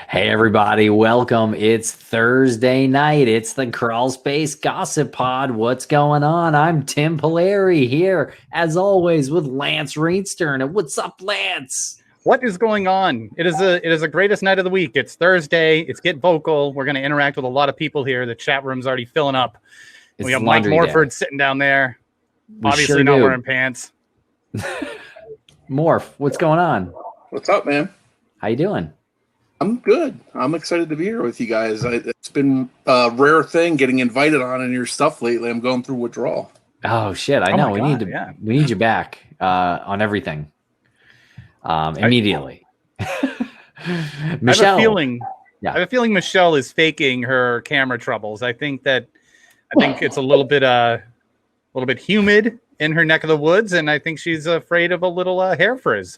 Hey everybody, welcome. It's Thursday night. It's the Crawlspace Gossip Pod. What's going on? I'm Tim Polari here, as always, with Lance Reenstern. And what's up, Lance? What is going on? It is the greatest night of the week. It's Thursday. It's Get Vocal. We're going to interact with a lot of people here. The chat room's already filling up. We have Mike Morford sitting down there, obviously not wearing pants. Morph, what's going on? What's up, man? How you doing? I'm good. I'm excited to be here with you guys. It's been a rare thing getting invited on your stuff lately. I'm going through withdrawal. Oh shit! I know. We need you back on everything immediately. Michelle, I have a feeling Michelle is faking her camera troubles. I think it's a little bit humid in her neck of the woods, and I think she's afraid of a little hair frizz.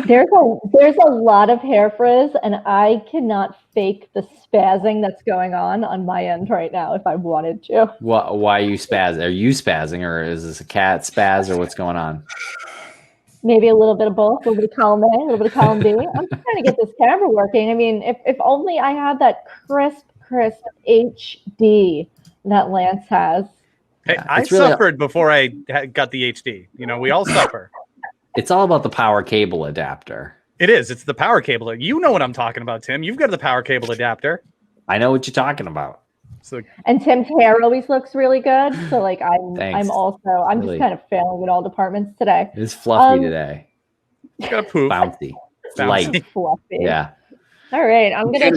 There's a lot of hair frizz, and I cannot fake the spazzing that's going on my end right now if I wanted to. Why are you spazzing? Are you spazzing, or is this a cat spaz, or what's going on? Maybe a little bit of both, a little bit of column A, a little bit of column B. I'm just trying to get this camera working. I mean, if only I had that crisp HD that Lance has. Hey, I suffered before I got the HD. You know, we all suffer. It's all about the power cable adapter. It is. It's the power cable. You know what I'm talking about, Tim. You've got the power cable adapter. I know what you're talking about. And Tim's hair always looks really good. So like I'm really, just kind of failing in all departments today. It's fluffy today. It's got a poop. Bouncy. Light. Fluffy. Yeah. All right, I'm gonna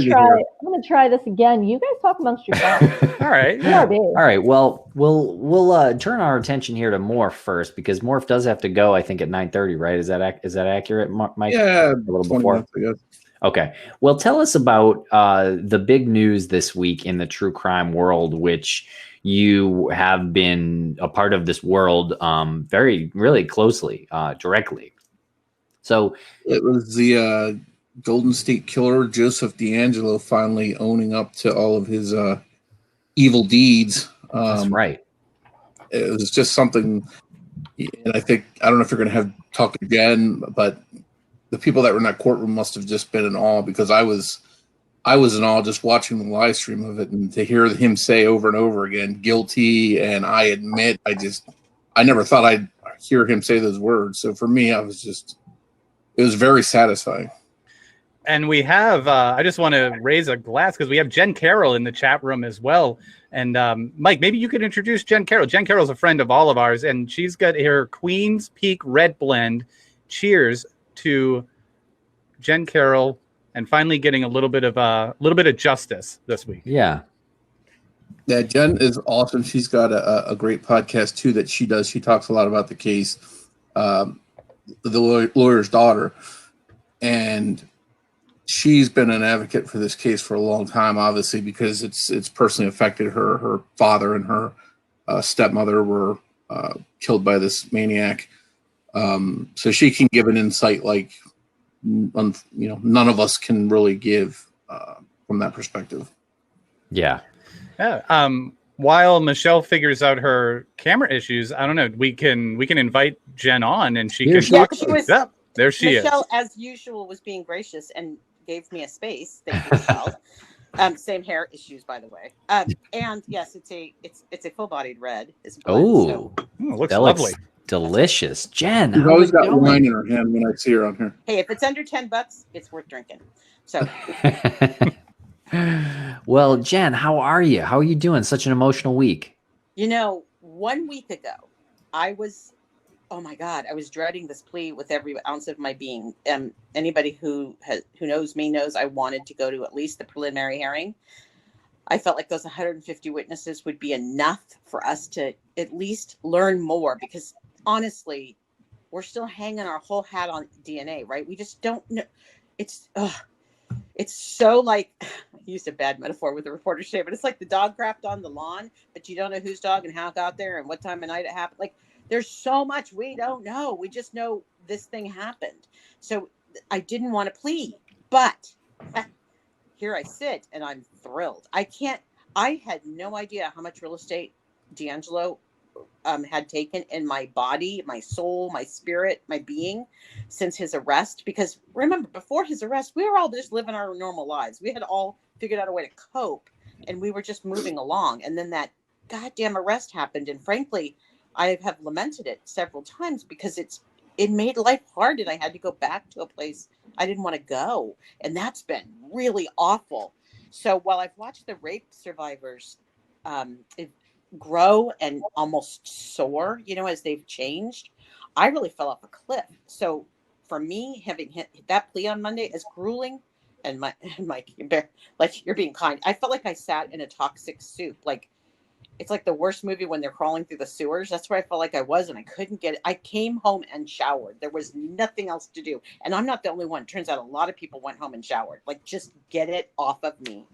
try this again. You guys talk amongst yourselves. All right. All right. Well, we'll turn our attention here to Morph first, because Morph does have to go, I think, at 9:30, right? Is that accurate, Mike? Yeah, a little before. Minutes, I guess. Okay. Well, tell us about the big news this week in the true crime world, which you have been a part of this world really closely, directly. So it was the Golden State Killer, Joseph D'Angelo, finally owning up to all of his evil deeds. That's right. It was just something, and I don't know if you're going to have talk again, but the people that were in that courtroom must have just been in awe, because I was in awe just watching the live stream of it, and to hear him say over and over again, guilty, and I admit, I never thought I'd hear him say those words. So for me, it was very satisfying. And we have, I just want to raise a glass because we have Jen Carroll in the chat room as well. And Mike, maybe you could introduce Jen Carroll. Jen Carroll's a friend of all of ours, and she's got her Queen's Peak Red Blend. Cheers to Jen Carroll, and finally getting a little bit of justice this week. Yeah. Yeah, Jen is awesome. She's got a great podcast too that she does. She talks a lot about the case, the lawyer's daughter, and she's been an advocate for this case for a long time, obviously, because it's personally affected her. Her father and her stepmother were killed by this maniac. So she can give an insight like none of us can really give from that perspective. Yeah. Yeah. While Michelle figures out her camera issues, I don't know. We can invite Jen on, and she can talk. There she is. Michelle, as usual, was being gracious and gave me a space. Thank you, Michelle. Same hair issues, by the way. And yes, it's a full-bodied red. Oh, looks lovely. Looks delicious. Jen, she's always got wine in her hand when I see her on here. Hey, if it's under $10, it's worth drinking. So. Well, Jen, how are you? How are you doing? Such an emotional week. 1 week ago, I was dreading this plea with every ounce of my being. Anybody who knows me knows I wanted to go to at least the preliminary hearing. I felt like those 150 witnesses would be enough for us to at least learn more, because honestly, we're still hanging our whole hat on DNA, right? We just don't know. It's so like, I used a bad metaphor with the reporter today, but it's like the dog crapped on the lawn, but you don't know whose dog and how it got there and what time of night it happened. Like, there's so much we don't know. We just know this thing happened. So I didn't want to plead, but here I sit and I'm thrilled. I had no idea how much real estate D'Angelo had taken in my body, my soul, my spirit, my being since his arrest. Because remember, before his arrest, we were all just living our normal lives. We had all figured out a way to cope, and we were just moving along. And then that goddamn arrest happened. And frankly, I have lamented it several times because it made life hard, and I had to go back to a place I didn't want to go. And that's been really awful. So while I've watched the rape survivors grow and almost soar, as they've changed, I really fell off a cliff. So for me, having hit that plea on Monday, as grueling, and Mike, like, you're being kind, I felt like I sat in a toxic soup. Like, it's like the worst movie when they're crawling through the sewers. That's where I felt like I was, and I couldn't get it. I came home and showered. There was nothing else to do. And I'm not the only one. Turns out a lot of people went home and showered. Like, just get it off of me.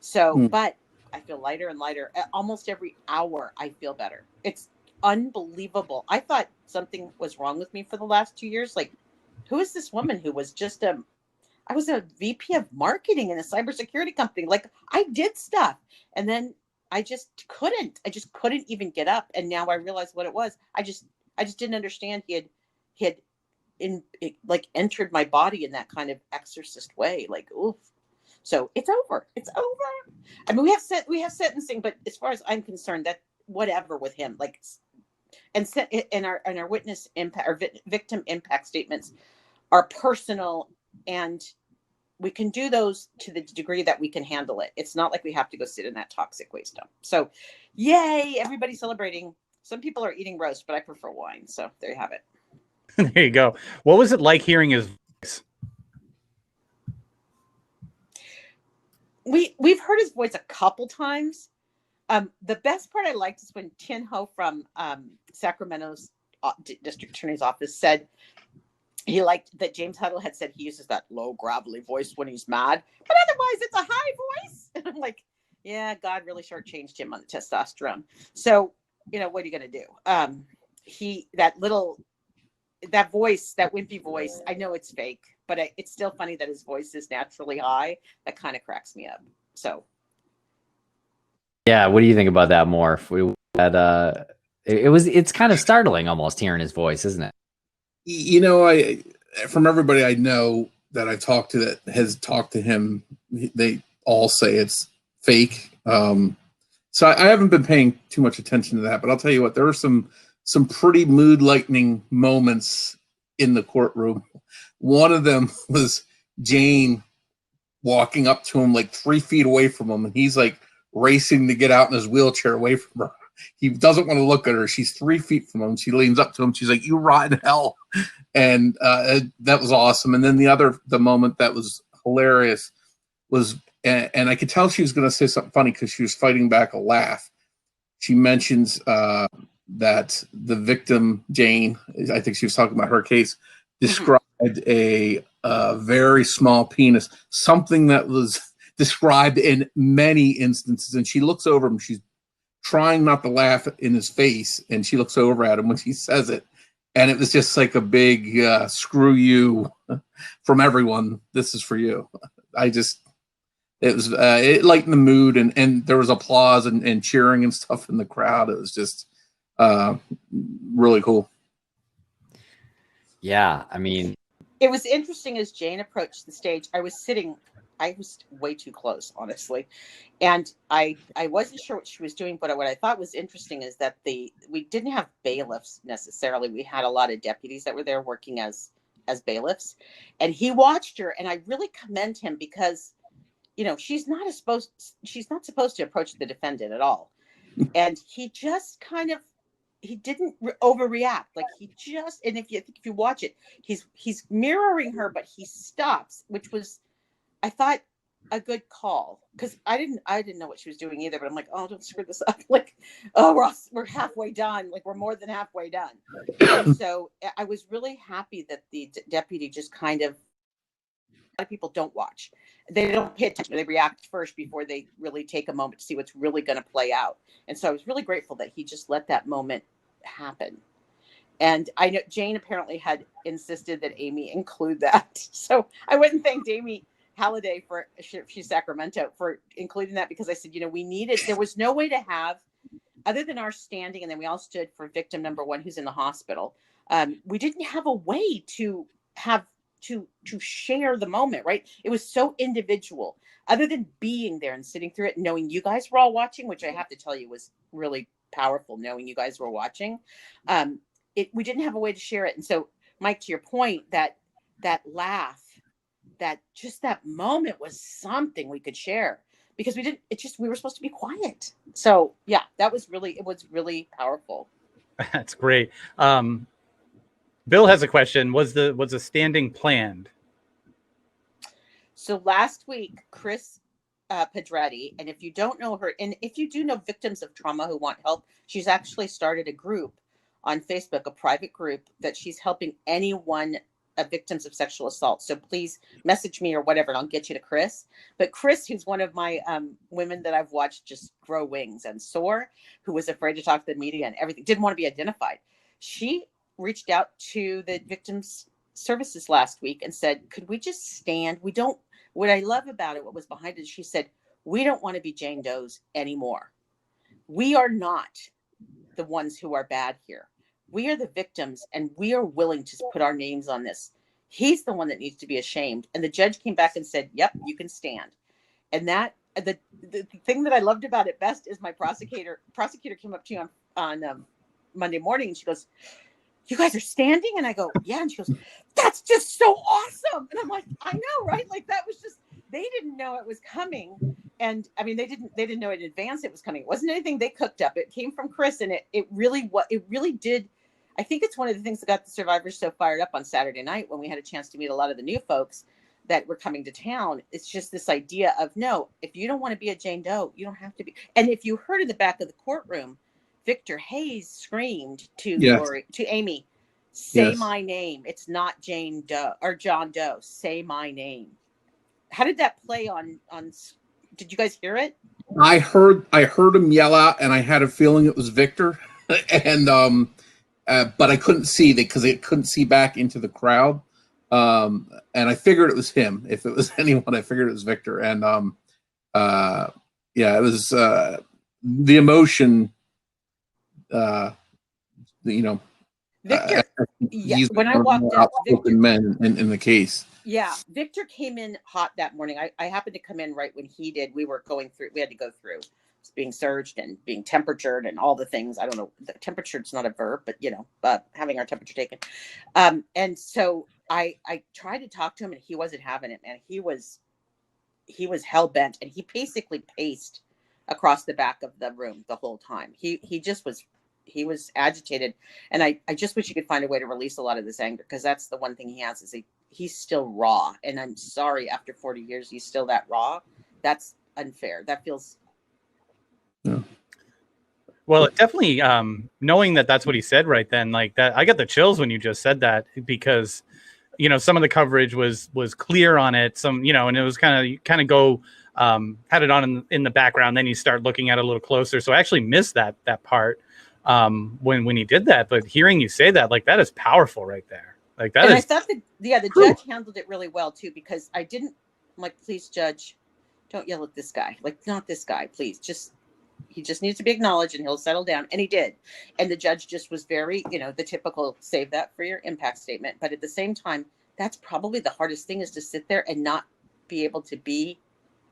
So, but I feel lighter and lighter. Almost every hour, I feel better. It's unbelievable. I thought something was wrong with me for the last 2 years. Like, who is this woman who was just I was a VP of marketing in a cybersecurity company. Like, I did stuff. And then I just couldn't even get up. And now I realize what it was. I just didn't understand he had entered my body in that kind of exorcist way. Like, oof. So it's over. It's over. I mean, we have sentencing, but as far as I'm concerned, that whatever with him, like, and our witness impact or victim impact statements are personal, and we can do those to the degree that we can handle it. It's not like we have to go sit in that toxic waste dump. So, yay, everybody's celebrating. Some people are eating roast, but I prefer wine. So there you have it. There you go. What was it like hearing his voice? We've heard his voice a couple times. The best part I liked is when Tin Ho from Sacramento's district attorney's office said he liked that James Huddle had said he uses that low, gravelly voice when he's mad, but otherwise it's a high voice. And I'm like, yeah, God really shortchanged him on the testosterone. So, what are you going to do? That voice, that wimpy voice, I know it's fake, but it's still funny that his voice is naturally high. That kind of cracks me up. So. Yeah. What do you think about that, more? If we had, it's kind of startling almost hearing his voice, isn't it? From everybody I know that I've talked to that has talked to him, they all say it's fake. So I haven't been paying too much attention to that, but I'll tell you what, there were some pretty mood lightening moments in the courtroom. One of them was Jane walking up to him like 3 feet away from him, and he's like racing to get out in his wheelchair away from her. He doesn't want to look at her. She's 3 feet from him. She leans up to him. She's like, "You rotten hell." And that was awesome. And then the moment that was hilarious was, and I could tell she was going to say something funny because she was fighting back a laugh. She mentions that the victim, Jane, I think she was talking about her case, described a very small penis, something that was described in many instances. And she looks over him. She's trying not to laugh in his face, and she looks over at him when she says it, and it was just like a big screw you from everyone. This is for you. It lightened the mood, and there was applause and cheering and stuff in the crowd. It was just really cool. Yeah, I mean, it was interesting as Jane approached the stage. I was way too close, honestly. And I wasn't sure what she was doing, but what I thought was interesting is that we didn't have bailiffs necessarily. We had a lot of deputies that were there working as bailiffs. And he watched her, and I really commend him because, she's not supposed to approach the defendant at all. And he just he didn't overreact. Like, and if you watch it, he's mirroring her, but he stops, which was, I thought, a good call, because I didn't know what she was doing either. But I'm like, oh, don't screw this up. Like, oh, we're halfway done. Like, we're more than halfway done. And so I was really happy that the deputy just kind of. A lot of people don't watch. They don't pay attention. They react first before they really take a moment to see what's really going to play out. And so I was really grateful that he just let that moment happen. And I know Jane apparently had insisted that Amy include that. So I went and thanked Amy Halliday she's Sacramento, for including that, because I said, we needed, there was no way to have other than our standing, and then we all stood for victim number 1 who's in the hospital. We didn't have a way to have to share the moment, right? It was so individual. Other than being there and sitting through it, and knowing you guys were all watching, which I have to tell you was really powerful. Knowing you guys were watching, we didn't have a way to share it. And so, Mike, to your point, that laugh, that moment was something we could share, because we were supposed to be quiet. So yeah, it was really powerful. That's great. Bill has a question. Was the standing planned? So last week, Chris Pedretti, and if you don't know her, and if you do know victims of trauma who want help, she's actually started a group on Facebook, a private group that she's helping anyone victims of sexual assault. So please message me or whatever, and I'll get you to Chris. But Chris, who's one of my women that I've watched just grow wings and soar, who was afraid to talk to the media and everything, didn't want to be identified. She reached out to the victims services last week and said, could we just stand? What I love about it, what was behind it, she said, we don't want to be Jane Does anymore. We are not the ones who are bad here. We are the victims, and we are willing to put our names on this. He's the one that needs to be ashamed. And the judge came back and said, yep, you can stand. And that the thing that I loved about it best is my prosecutor came up to you on Monday morning, and she goes, you guys are standing? And I go, yeah. And she goes, that's just so awesome. And I'm like, I know, right? Like, that was just, they didn't know it was coming. And I mean, they didn't know in advance it was coming. It wasn't anything they cooked up. It came from Chris, and it really did. I think it's one of the things that got the survivors so fired up on Saturday night when we had a chance to meet a lot of the new folks that were coming to town. It's just this idea of, no, if you don't want to be a Jane Doe, you don't have to be. And if you heard in the back of the courtroom, Victor Hayes screamed to Lori, to Amy, say my name. It's not Jane Doe or John Doe. Say my name. How did that play on? Did you guys hear it? I heard him yell out, and I had a feeling it was Victor, and but I couldn't see because I couldn't see back into the crowd, and I figured it was him. If it was anyone, I figured it was Victor, and it was the emotion. Victor. When I walked out, Victor, men in the case. Yeah, Victor came in hot that morning. I happened to come in right when he did. We had to go through being surged and being temperatured and all the things. I don't know. The temperature is not a verb, but having our temperature taken. And so I tried to talk to him, and he wasn't having it, man. He was hell bent, and he basically paced across the back of the room the whole time. He was agitated, and I just wish he could find a way to release a lot of this anger, because that's the one thing he has, is he's still raw. And I'm sorry, after 40 years, he's still that raw. That's unfair. That feels. Yeah. Well, it definitely, knowing that that's what he said right then, like that, I got the chills when you just said that, because, some of the coverage was clear on it. And it was kind of go, had it on in the background. Then you start looking at it a little closer. So I actually missed that part when he did that. But hearing you say that, like, that is powerful right there. Like that. And I thought the judge handled it really well too, because I didn't, I'm like, please, judge, don't yell at this guy. Like, not this guy, please. He just needs to be acknowledged, and he'll settle down. And he did. And the judge just was very, the typical save that for your impact statement. But at the same time, that's probably the hardest thing, is to sit there and not be able to be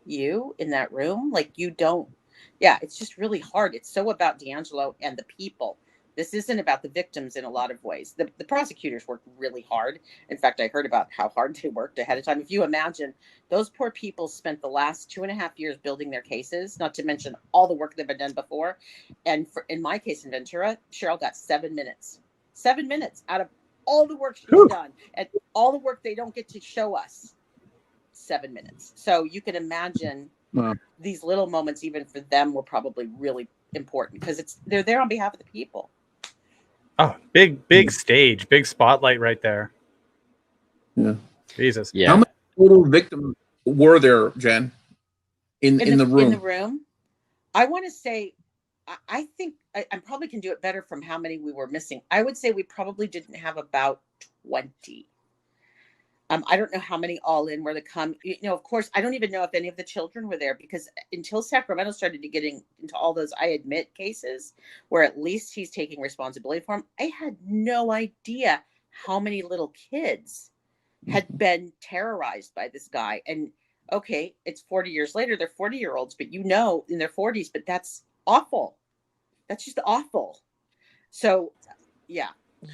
you in that room. Like, it's just really hard. It's so about D'Angelo and the people. This isn't about the victims in a lot of ways. The prosecutors worked really hard. In fact, I heard about how hard they worked ahead of time. If you imagine, those poor people spent the last 2.5 years building their cases, not to mention all the work they've been done before. And in my case in Ventura, Cheryl got 7 minutes. 7 minutes out of all the work she's done, and all the work they don't get to show us. 7 minutes. So you can imagine these little moments, even for them, were probably really important, because they're there on behalf of the people. Oh, big stage, big spotlight right there. Yeah. Jesus. Yeah. How many total victims were there, Jen, in the room? In the room, I want to say, I think I probably can do it better from how many we were missing. I would say we probably didn't have about 20. I don't know how many all in were to come. Of course, I don't even know if any of the children were there, because until Sacramento started to getting into all those, I admit, cases where at least he's taking responsibility for them, I had no idea how many little kids had been terrorized by this guy. And okay, it's 40 years later, they're 40-year-olds, but in their 40s, but that's awful. That's just awful. So, yeah.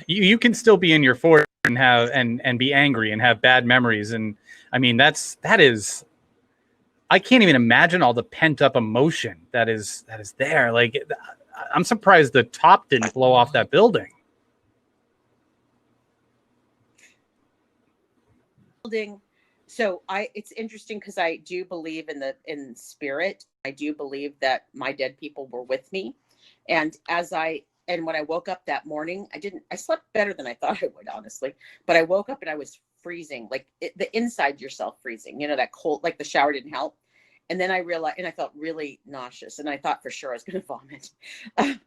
You can still be in your 40s and have and be angry and have bad memories, and I mean that is, I can't even imagine all the pent up emotion that is there. Like, I'm surprised the top didn't blow off that building. So it's interesting because I do believe in spirit. I do believe that my dead people were with me, and when I woke up that morning, I slept better than I thought I would, honestly, but I woke up and I was freezing, like the inside yourself freezing, that cold, like the shower didn't help. And then I realized, and I felt really nauseous, and I thought for sure I was going to vomit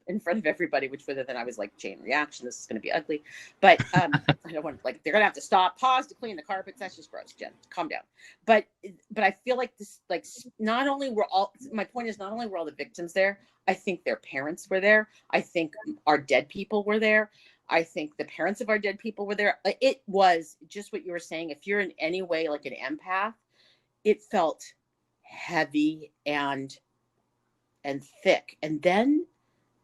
in front of everybody, which then I was like, chain reaction, this is going to be ugly. But I don't want to, like, they're going to have to stop, pause to clean the carpets. That's just gross, Jen. Calm down. But I feel like this, like, not only were all the victims there, I think their parents were there. I think our dead people were there. I think the parents of our dead people were there. It was just what you were saying. If you're in any way like an empath, it felt heavy and thick, and then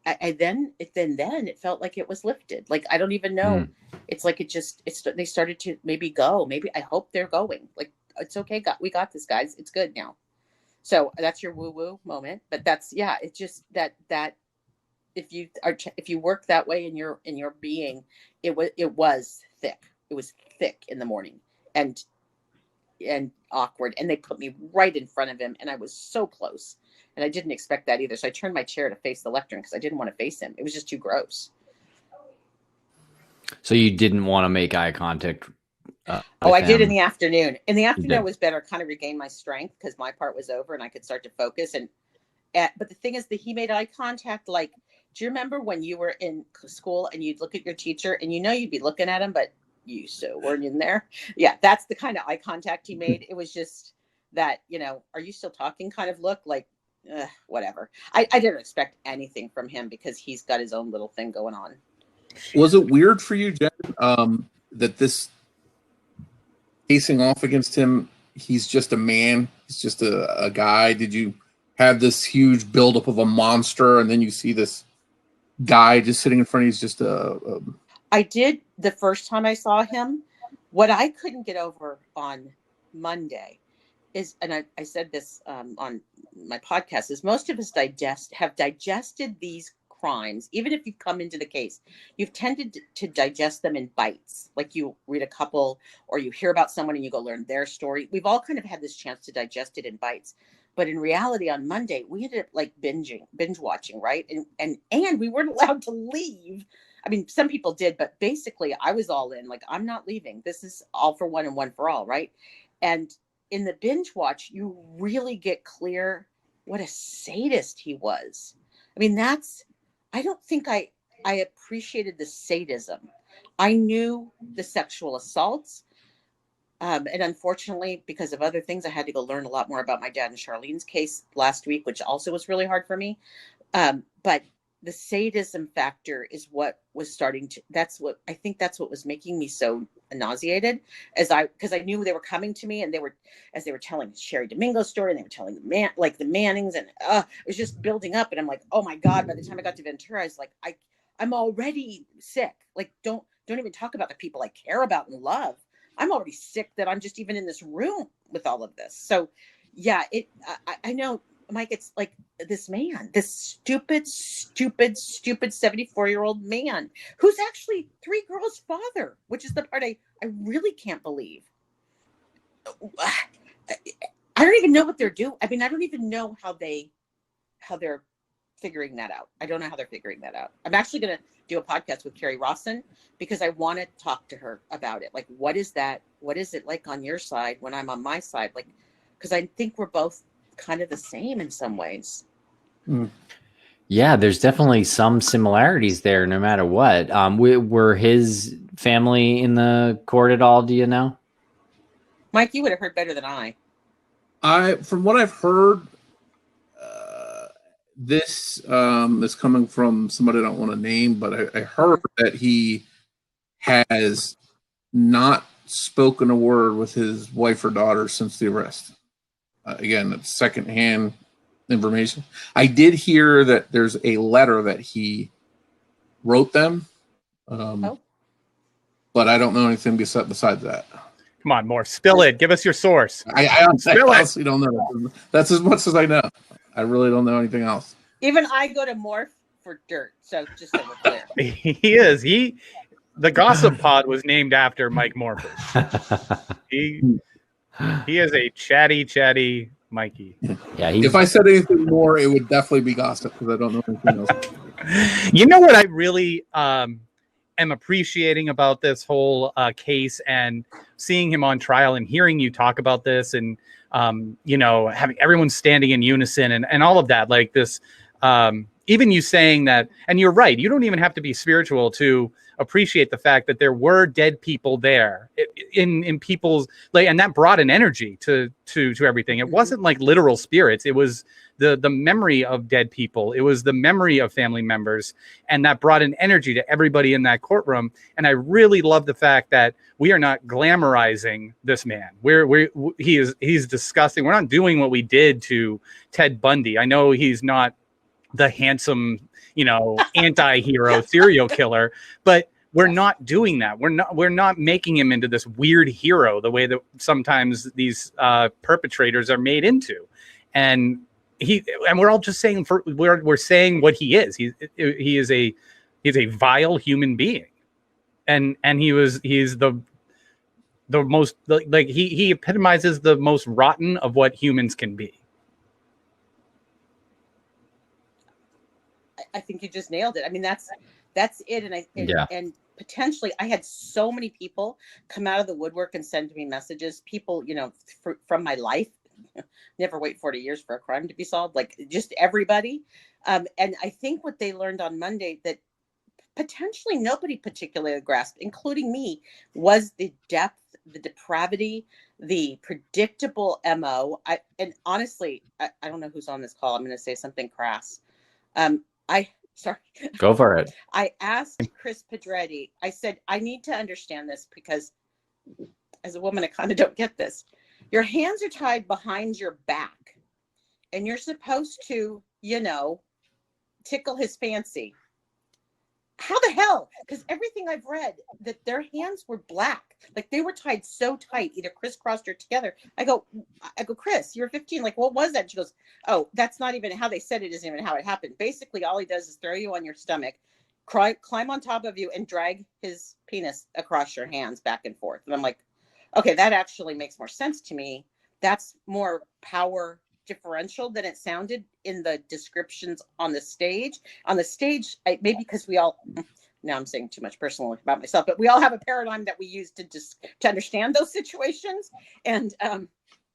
it felt like it was lifted. Like, I don't even know. It's like they started to maybe go. Maybe, I hope they're going. Like, it's okay. We got this, guys. It's good now. So that's your woo woo moment. But that's, yeah. It's just that if you work that way in your being, it was thick. It was thick in the morning and awkward, and they put me right in front of him, and I was so close, and I didn't expect that either. So I turned my chair to face the lectern because I didn't want to face him. It was just too gross. So you didn't want to make eye contact? I did in the afternoon. In the afternoon, it was better, kind of regain my strength because my part was over and I could start to focus. But the thing is that he made eye contact. Like, do you remember when you were in school and you'd look at your teacher and you'd be looking at him, but you so weren't in there? Yeah, that's the kind of eye contact he made. It was just that, are you still talking kind of look, like, whatever. I didn't expect anything from him because he's got his own little thing going on. Was it weird for you, Jen, that this facing off against him, he's just a man, he's just a guy? Did you have this huge buildup of a monster, and then you see this guy just sitting in front of you? He's just I did the first time I saw him. What I couldn't get over on Monday is, and I said this on my podcast, is most of us have digested these crimes. Even if you've come into the case, you've tended to digest them in bites. Like, you read a couple or you hear about someone and you go learn their story. We've all kind of had this chance to digest it in bites. But in reality, on Monday, we ended up like binge watching, right? And we weren't allowed to leave. I mean, some people did, but basically I was all in. Like, I'm not leaving. This is all for one and one for all, right? And in the binge watch, you really get clear what a sadist he was. I mean, I don't think I appreciated the sadism. I knew the sexual assaults. And unfortunately, because of other things, I had to go learn a lot more about my dad and Charlene's case last week, which also was really hard for me. But the sadism factor is what was that's what was making me so nauseated, because I knew they were coming to me, and they were telling Sherry Domingo's story, and they were telling the Mannings, and it was just building up. And I'm like, oh my God, by the time I got to Ventura, I was like, I'm already sick. Like, don't even talk about the people I care about and love. I'm already sick that I'm just even in this room with all of this. So yeah, I know, Mike, it's like this man, this stupid 74-year-old man who's actually 3 girls' father, which is the part I really can't believe. I don't even know what they're doing. I mean, I don't even know how they're figuring that out. I don't know how they're figuring that out. I'm actually going to do a podcast with Carrie Rawson because I want to talk to her about it. Like, what is that? What is it like on your side when I'm on my side? Like, because I think we're both kind of the same in some ways. Yeah, there's definitely some similarities there, no matter what. Were his family in the court at all? Do you know? Mike, you would have heard better than I. From what I've heard, this is coming from somebody I don't want to name, but I heard that he has not spoken a word with his wife or daughter since the arrest. Again, that's secondhand information. I did hear that there's a letter that he wrote them, but I don't know anything besides that. Come on, Morph, spill it. Give us your source. I honestly don't know. That's as much as I know. I really don't know anything else. Even I go to Morph for dirt. So just so we're clear. He is. The Gossip Pod was named after Mike Morpheus. He is a chatty Mikey. Yeah. If I said anything more, it would definitely be gossip because I don't know anything else. You know what I really am appreciating about this whole case and seeing him on trial and hearing you talk about this and having everyone standing in unison and all of that, like this. Even you saying that, and you're right, you don't even have to be spiritual to appreciate the fact that there were dead people there in people's, like, and that brought an energy to everything. It wasn't like literal spirits. It was the memory of dead people. It was the memory of family members, and that brought an energy to everybody in that courtroom. And I really love the fact that we are not glamorizing this man. He's disgusting. We're not doing what we did to Ted Bundy. I know he's not the handsome, anti-hero serial killer, but we're not doing that. We're not making him into this weird hero the way that sometimes these perpetrators are made into. And we're all just saying we're saying what he is. He's a vile human being. And he's the most, like he epitomizes the most rotten of what humans can be. I think you just nailed it. I mean, that's it. And potentially I had so many people come out of the woodwork and send me messages. People, from my life, never wait 40 years for a crime to be solved. Like just everybody. And I think what they learned on Monday that potentially nobody particularly grasped, including me, was the depth, the depravity, the predictable MO. And honestly, I don't know who's on this call. I'm going to say something crass. Sorry. Go for it. I asked Chris Pedretti, I said, I need to understand this because as a woman, I kind of don't get this. Your hands are tied behind your back and you're supposed to, tickle his fancy. How the hell? Because everything I've read that their hands were black, like they were tied so tight, either crisscrossed or together. I go, Chris, you're 15. Like, what was that? She goes, oh, that's not even how they said it. Isn't even how it happened. Basically, all he does is throw you on your stomach, climb on top of you, and drag his penis across your hands back and forth. And I'm like, okay, that actually makes more sense to me. That's more power differential than it sounded in the descriptions on the stage. On the stage, maybe because we all, now I'm saying too much personal about myself, but we all have a paradigm that we use to understand those situations. And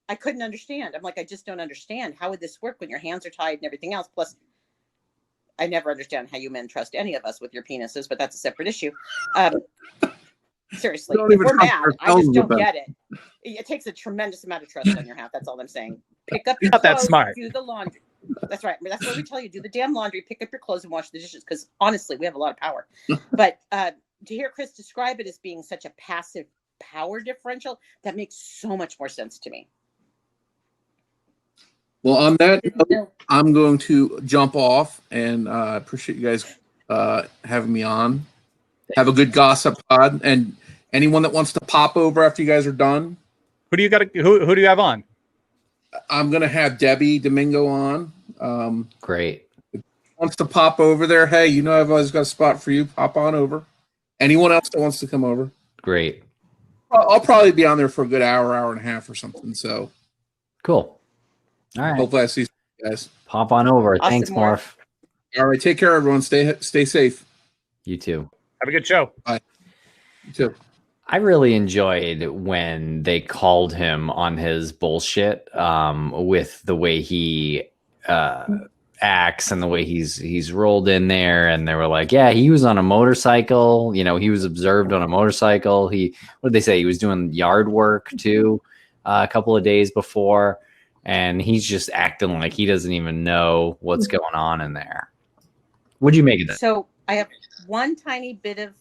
I couldn't understand. I'm like, I just don't understand. How would this work when your hands are tied and everything else? Plus, I never understand how you men trust any of us with your penises, but that's a separate issue. Seriously, if we're mad, I just don't get it. It takes a tremendous amount of trust on your half. That's all I'm saying. Pick up your clothes, that smart. Do the laundry. That's right. That's what we tell you. Do the damn laundry, pick up your clothes and wash the dishes. Because honestly, we have a lot of power. But to hear Chris describe it as being such a passive power differential, that makes so much more sense to me. Well, on that note, I'm going to jump off and appreciate you guys having me on. Have a good gossip pod, and anyone that wants to pop over after you guys are done. Who do you got? Who do you have on? I'm gonna have Debbie Domingo on. Great. Wants to pop over there? Hey, I've always got a spot for you. Pop on over. Anyone else that wants to come over? Great. I'll probably be on there for a good hour and a half or something. So cool. All right. Hopefully I see you guys. Pop on over. Awesome. Thanks, Morph. All right. Take care, everyone. Stay safe. You too. Have a good show. Bye. You too. I really enjoyed when they called him on his bullshit with the way he acts and the way he's rolled in there. And they were like, yeah, he was on a motorcycle. He was observed on a motorcycle. What did they say? He was doing yard work too. a couple of days before, and he's just acting like he doesn't even know what's going on in there. What'd you make of that? So I have one tiny bit of,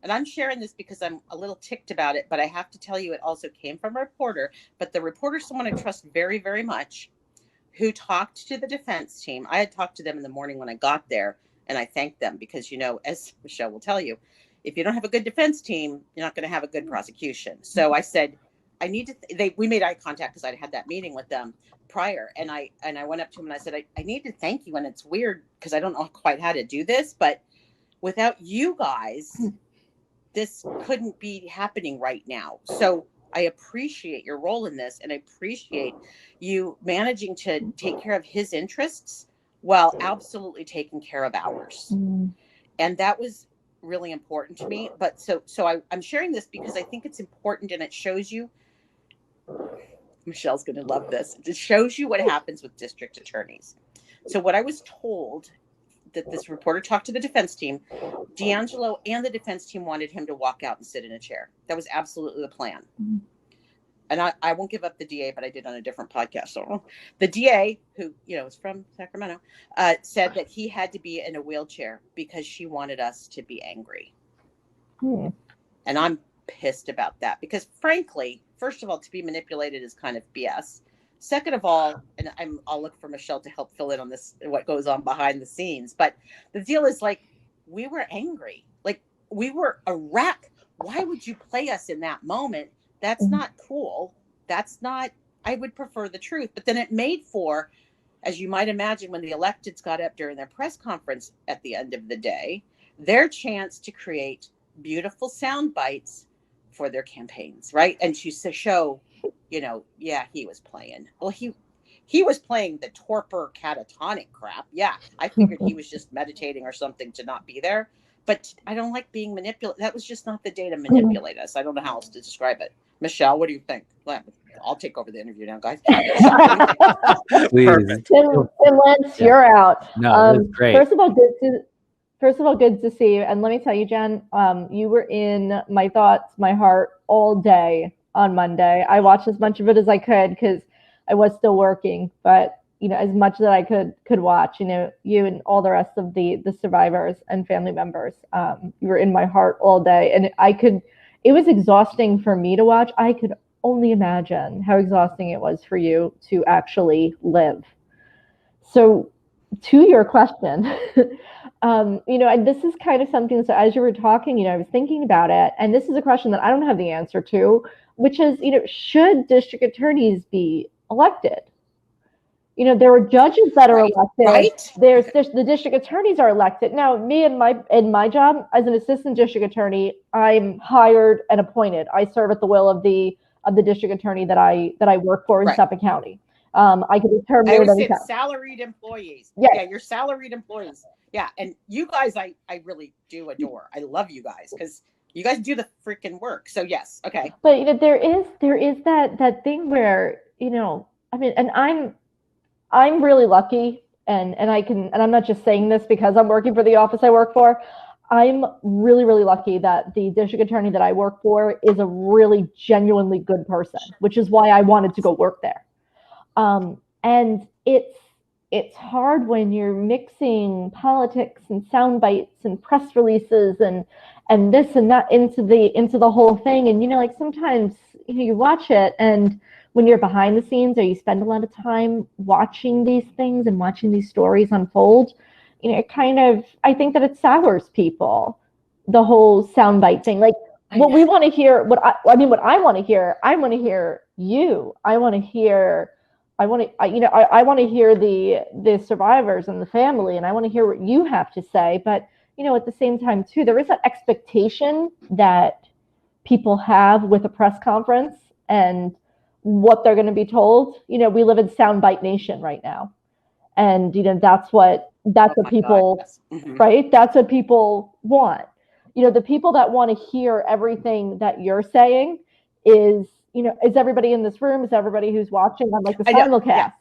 and I'm sharing this because I'm a little ticked about it, but I have to tell you, it also came from a reporter, but the reporter is someone I trust very, very much, who talked to the defense team. I had talked to them in the morning when I got there, and I thanked them because, as Michelle will tell you, if you don't have a good defense team, you're not going to have a good prosecution. So I said, I need to, we made eye contact because I'd had that meeting with them prior. And I went up to him and I said, I need to thank you. And it's weird because I don't know quite how to do this, but without you guys, this couldn't be happening right now. So I appreciate your role in this, and I appreciate you managing to take care of his interests while absolutely taking care of ours. And that was really important to me. But so I'm sharing this because I think it's important, and it shows you, Michelle's going to love this. It shows you what happens with district attorneys. So what I was told, that this reporter talked to the defense team, D'Angelo and the defense team wanted him to walk out and sit in a chair. That was absolutely the plan. And I won't give up the DA, but I did on a different podcast. So the DA, who, is from Sacramento, said that he had to be in a wheelchair because she wanted us to be angry. And I'm pissed about that because, frankly, first of all, to be manipulated is kind of BS. Second of all, and I'll look for Michelle to help fill in on this, what goes on behind the scenes. But the deal is, like, we were angry. Like, we were a wreck. Why would you play us in that moment? That's not cool. That's not, I would prefer the truth. But then it made for, as you might imagine, when the electeds got up during their press conference at the end of the day, their chance to create beautiful sound bites for their campaigns, right? And to show, yeah, he was playing. Well, he was playing the torpor catatonic crap. Yeah, I figured he was just meditating or something to not be there. But I don't like being manipulated. That was just not the day to manipulate us. I don't know how else to describe it. Michelle, what do you think? I'll take over the interview now, guys. Please. Tim Lentz, you're out. No, that's great. First of all, good to see you. And let me tell you, Jen, you were in my thoughts, my heart all day on Monday. I watched as much of it as I could because I was still working, but as much that I could watch, you and all the rest of the survivors and family members, you were in my heart all day. And it was exhausting for me to watch. I could only imagine how exhausting it was for you to actually live. So to your question, and this is kind of something, so as you were talking, I was thinking about it, and this is a question that I don't have the answer to, which is, should district attorneys be elected? There are judges that are elected. Right. There's the district attorneys are elected. Now, me in my job as an assistant district attorney, I'm hired and appointed. I serve at the will of the district attorney that I work for in Suffolk County. I can be terminated. I always say salaried employees. Yeah, you're salaried employees. Yeah, and you guys, I really do adore. I love you guys because you guys do the freaking work. So yes, okay. But there is that thing where and I'm really lucky, and I'm not just saying this because I'm working for the office I work for. I'm really, really lucky that the district attorney that I work for is a really genuinely good person, which is why I wanted to go work there. And it's hard when you're mixing politics and sound bites and press releases and this and that into the whole thing. And sometimes you watch it, and when you're behind the scenes or you spend a lot of time watching these things and watching these stories unfold, I think that it sours people, the whole soundbite thing. Like what we want to hear, what I want to hear you. I want to hear the survivors and the family, and I want to hear what you have to say. But, at the same time too, there is that expectation that people have with a press conference and what they're going to be told. We live in soundbite nation right now. And, that's what people, right? That's what people want. The people that want to hear everything that you're saying is everybody in this room, is everybody who's watching on like the simulcast,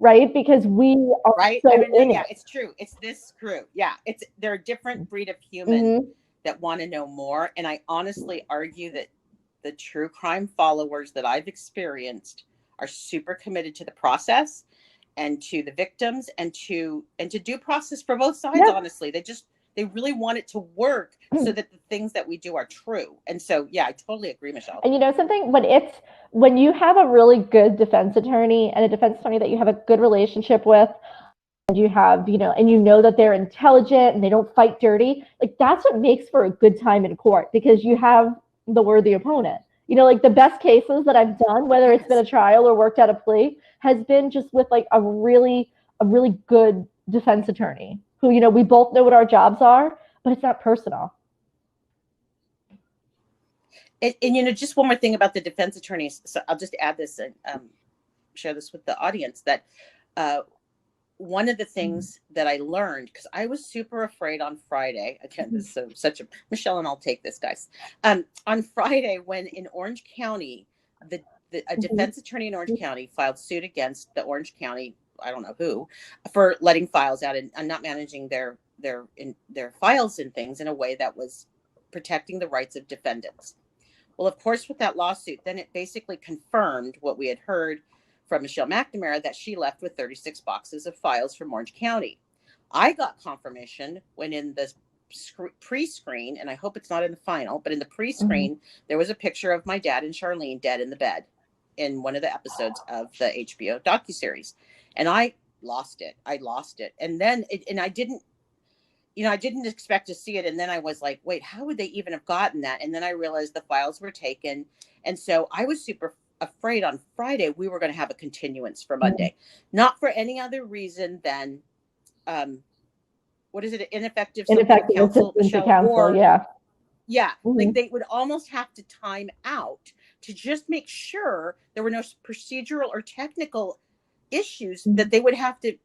right? Because we are it's true. It's this crew. Yeah. They're a different breed of human that want to know more. And I honestly argue that the true crime followers that I've experienced are super committed to the process and to the victims and to due process for both sides. Yeah. Honestly, they really want it to work so that the things that we do are true. And so, yeah, I totally agree, Michelle. And you know something, when you have a really good defense attorney and a defense attorney that you have a good relationship with, and you have, and you know that they're intelligent and they don't fight dirty, like that's what makes for a good time in court, because you have the worthy opponent. Like the best cases that I've done, whether it's been a trial or worked out a plea, has been just with like a really good defense attorney who, we both know what our jobs are, but it's not personal. And just one more thing about the defense attorneys. So I'll just add this and share this with the audience, that one of the things that I learned, because I was super afraid on Friday, again, this is such a, Michelle and I'll take this, guys. On Friday, when in Orange County, a defense attorney in Orange County filed suit against the Orange County, I don't know who, for letting files out and not managing their files and things in a way that was protecting the rights of defendants. Well, of course, with that lawsuit, then it basically confirmed what we had heard from Michelle McNamara, that she left with 36 boxes of files from Orange County. I got confirmation when in the pre-screen, and I hope it's not in the final, but in the pre-screen, there was a picture of my dad and Charlene dead in the bed in one of the episodes of the HBO docuseries. And I lost it. And then, I didn't expect to see it. And then I was like, wait, how would they even have gotten that? And then I realized the files were taken. And so I was super afraid on Friday we were going to have a continuance for Monday, not for any other reason than, what is it? Ineffective counsel, counsel, yeah. Yeah. Like they would almost have to time out to just make sure there were no procedural or technical issues that they would have to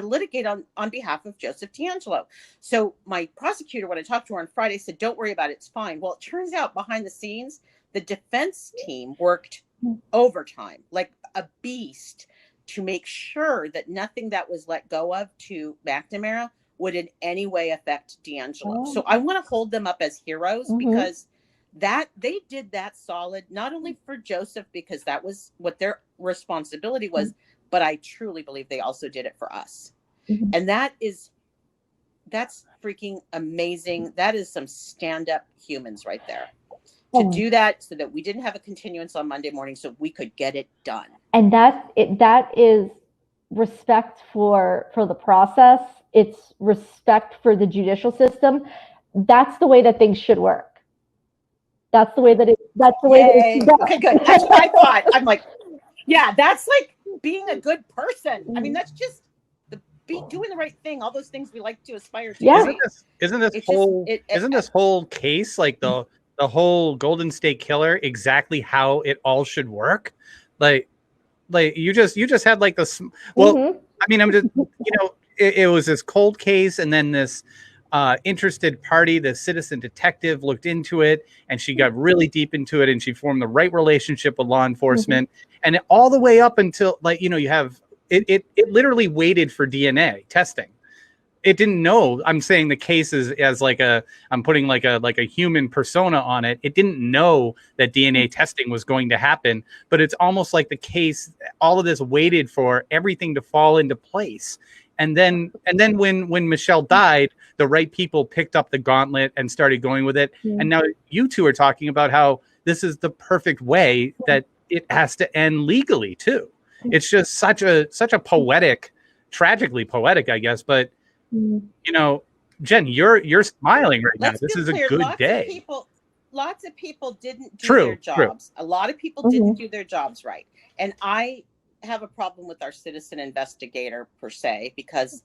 litigate on behalf of Joseph D'Angelo. So my prosecutor, when I talked to her on Friday, said, don't worry about it. It's fine. Well, it turns out behind the scenes, the defense team worked overtime like a beast to make sure that nothing that was let go of to McNamara would in any way affect D'Angelo. So I want to hold them up as heroes because that they did that solid, not only for Joseph, because that was what their responsibility was, but I truly believe they also did it for us. And that's freaking amazing. That is some stand-up humans right there. To do that so that we didn't have a continuance on Monday morning so we could get it done. And that is respect for the process. It's respect for the judicial system. That's the way that things should work. That's the way that it should go. Okay, good. That's what I thought. I'm like, yeah, that's like being a good person. I mean, that's just doing the right thing. All those things we like to aspire to. Yeah. Isn't this whole case like the whole Golden State Killer exactly how it all should work? Like you just had like this. Well, I mean, I'm just it was this cold case, and then this interested party, the citizen detective, looked into it, and she got really deep into it, and she formed the right relationship with law enforcement, and all the way up until you have it literally waited for DNA testing. It didn't know. I'm saying the case is as I'm putting like a human persona on it. It didn't know that DNA testing was going to happen, but it's almost like the case, all of this waited for everything to fall into place. And then when Michelle died, the right people picked up the gauntlet and started going with it. And now you two are talking about how this is the perfect way that it has to end legally too. It's just such a poetic, tragically poetic, I guess, but Jen, you're smiling right now. This is a good day. Lots of people didn't do their jobs. A lot of people didn't do their jobs right. And I have a problem with our citizen investigator per se, because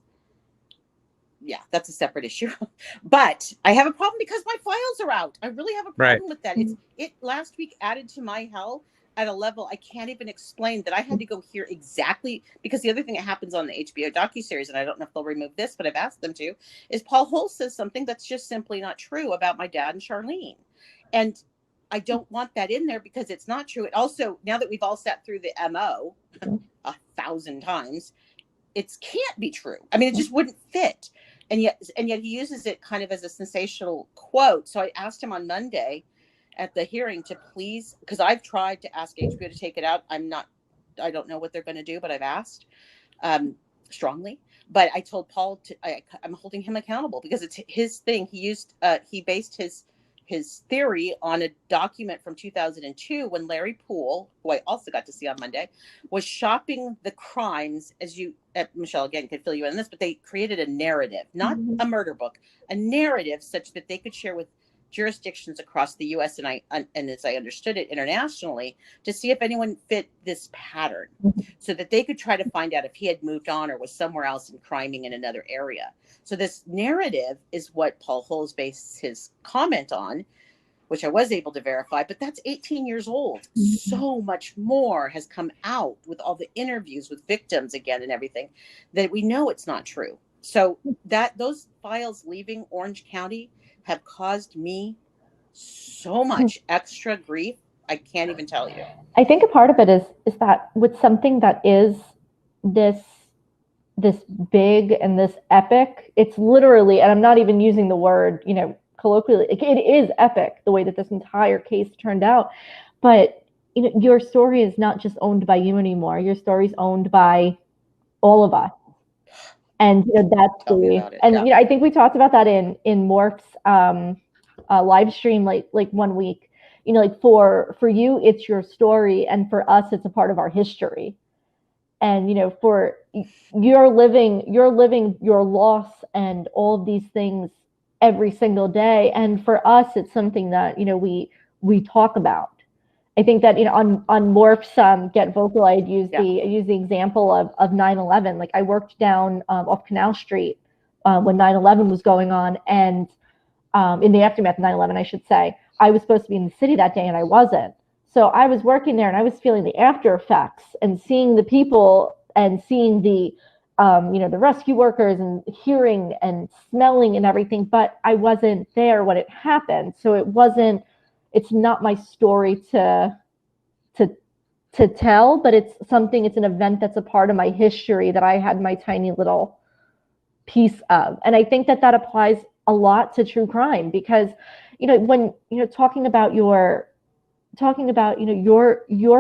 that's a separate issue. But I have a problem because my files are out. I really have a problem with that. It last week added to my hell at a level I can't even explain, that I had to go hear exactly, because the other thing that happens on the HBO docuseries, and I don't know if they'll remove this, but I've asked them to, is Paul Hull says something that's just simply not true about my dad and Charlene. And I don't want that in there because it's not true. It also, now that we've all sat through the MO 1,000 times, it can't be true. I mean, it just wouldn't fit. And yet he uses it kind of as a sensational quote. So I asked him on Monday, at the hearing to please, because I've tried to ask HBO to take it out. I don't know what they're going to do, but I've asked strongly. But I told Paul I'm holding him accountable because it's his thing. He based his theory on a document from 2002 when Larry Poole, who I also got to see on Monday, was shopping the crimes, as Michelle again could fill you in on this, but they created a narrative, not a murder book, a narrative such that they could share with jurisdictions across the U.S. and as I understood it, internationally, to see if anyone fit this pattern, so that they could try to find out if he had moved on or was somewhere else and criming in another area. So this narrative is what Paul Holes based his comment on, which I was able to verify, but that's 18 years old. So much more has come out with all the interviews with victims again and everything, that we know it's not true. So that those files leaving Orange County have caused me so much extra grief. I can't even tell you. I think a part of it is that with something that is this big and this epic, it's literally, and I'm not even using the word, colloquially, it is epic the way that this entire case turned out. But your story is not just owned by you anymore. Your story's owned by all of us. And that's I think we talked about that in Morph's live stream like 1 week. For you it's your story, and for us it's a part of our history. And for you're living your loss and all of these things every single day. And for us it's something that we talk about. I think that on Morph's Get Vocal, I used the example of 9/11. Like, I worked down off Canal Street when 9/11 was going on, and in the aftermath of 9/11, I should say. I was supposed to be in the city that day, and I wasn't. So I was working there, and I was feeling the after effects and seeing the people and seeing the the rescue workers and hearing and smelling and everything. But I wasn't there when it happened, so it's not my story to tell, but it's an event that's a part of my history that I had my tiny little piece of. And I think that applies a lot to true crime, because when talking about your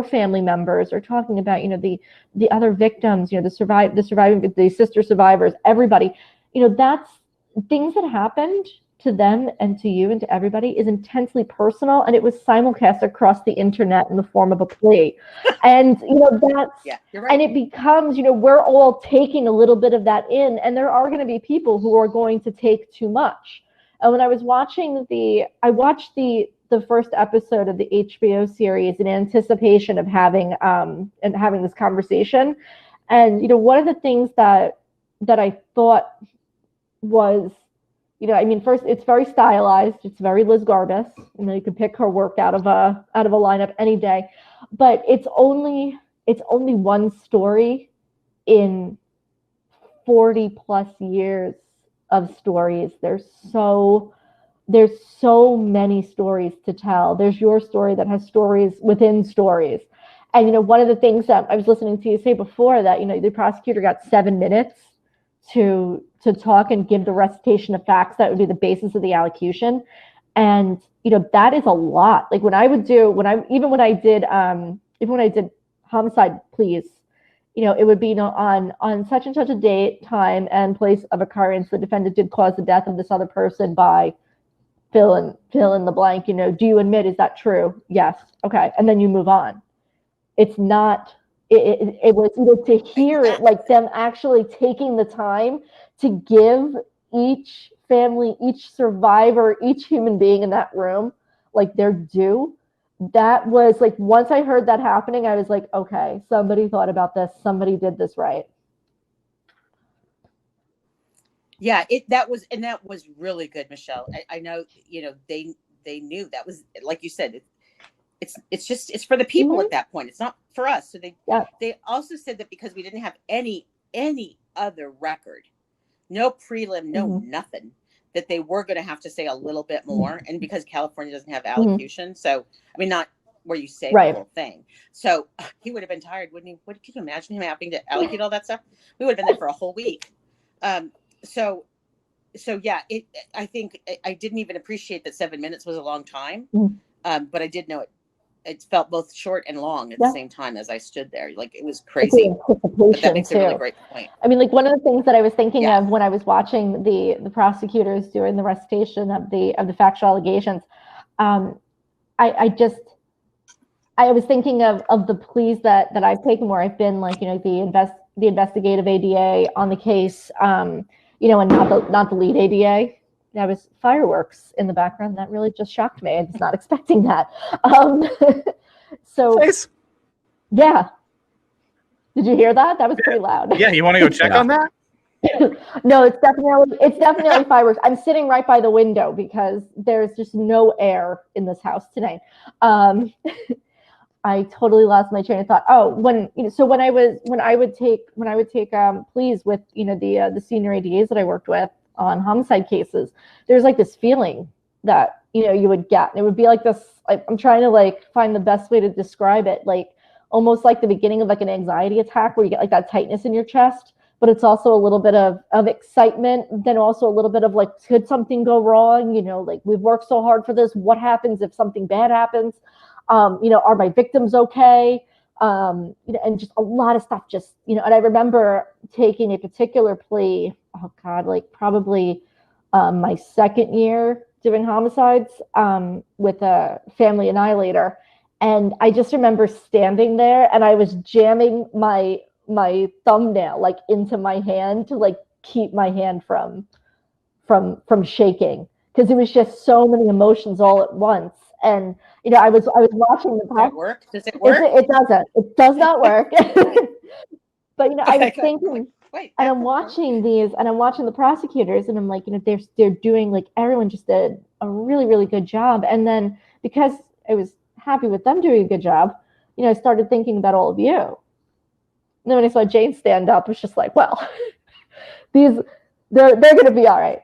family members, or talking about the other victims, the sister survivors, everybody, that's things that happened to them and to you and to everybody is intensely personal, and it was simulcast across the internet in the form of a plea. And that's you're right. And it becomes we're all taking a little bit of that in, and there are going to be people who are going to take too much. And when I was watching I watched the first episode of the HBO series in anticipation of having this conversation. And one of the things that I thought was, first, it's very stylized. It's very Liz Garbus. You could pick her work out of a lineup any day. But it's only one story in 40 plus years of stories. There's so many stories to tell. There's your story that has stories within stories. And one of the things that I was listening to you say before, that the prosecutor got 7 minutes to talk and give the recitation of facts that would be the basis of the allocution. And that is a lot. Like, when I did homicide pleas, it would be on such and such a date, time, and place of occurrence, the defendant did cause the death of this other person by fill in the blank. Do you admit, is that true? Yes. Okay. And then you move on. It's not. It was to hear it, like them actually taking the time to give each family, each survivor, each human being in that room, like, their due. That was like, once I heard that happening, I was like, okay, somebody thought about this. Somebody did this right. Yeah, that was really good, Michelle. I know, they knew that was, like you said, it's for the people at that point. It's not for us. So they also said that because we didn't have any other record, no prelim, no nothing, that they were going to have to say a little bit more. And because California doesn't have allocution, so not where you say the whole thing. So he would have been tired, wouldn't he? Can you imagine him having to allocate all that stuff? We would have been there for a whole week. So yeah, I think I didn't even appreciate that 7 minutes was a long time. But I did know it. It felt both short and long at Yeah. the same time as I stood there. Like it was It's crazy. the But that anticipation makes a really too. great point. I mean, like one of the things that I was thinking Yeah. of when I was watching the prosecutors doing the recitation of the factual allegations, I was thinking of the pleas that I've taken where I've been like, the investigative ADA on the case, and not the lead ADA. There was fireworks in the background. That really just shocked me. I was not expecting that. So Nice. yeah. Did you hear that? That was pretty loud. Yeah, you want to go check on that? No, it's definitely fireworks. I'm sitting right by the window because there's just no air in this house tonight. I totally lost my train of thought. Oh, when I would take pleas with the senior ADAs that I worked with on homicide cases, there's like this feeling that you would get. And it would be like this. I'm trying to like find the best way to describe it, like almost like the beginning of like an anxiety attack where you get like that tightness in your chest, but it's also a little bit of excitement, then also a little bit of like, could something go wrong? Like we've worked so hard for this. What happens if something bad happens? Are my victims okay? And just a lot of stuff and I remember taking a particular plea, oh God, like probably my second year doing homicides with a family annihilator. And I just remember standing there and I was jamming my thumbnail like into my hand to like keep my hand from shaking because it was just so many emotions all at once. And I was watching the Does that work? Does it work? It doesn't. It does not work. But I was thinking, wait, and I'm watching the prosecutors, and I'm like, they're doing like everyone just did a really really good job. And then because I was happy with them doing a good job, I started thinking about all of you. And then when I saw Jane stand up, it was just like, well, they're going to be all right.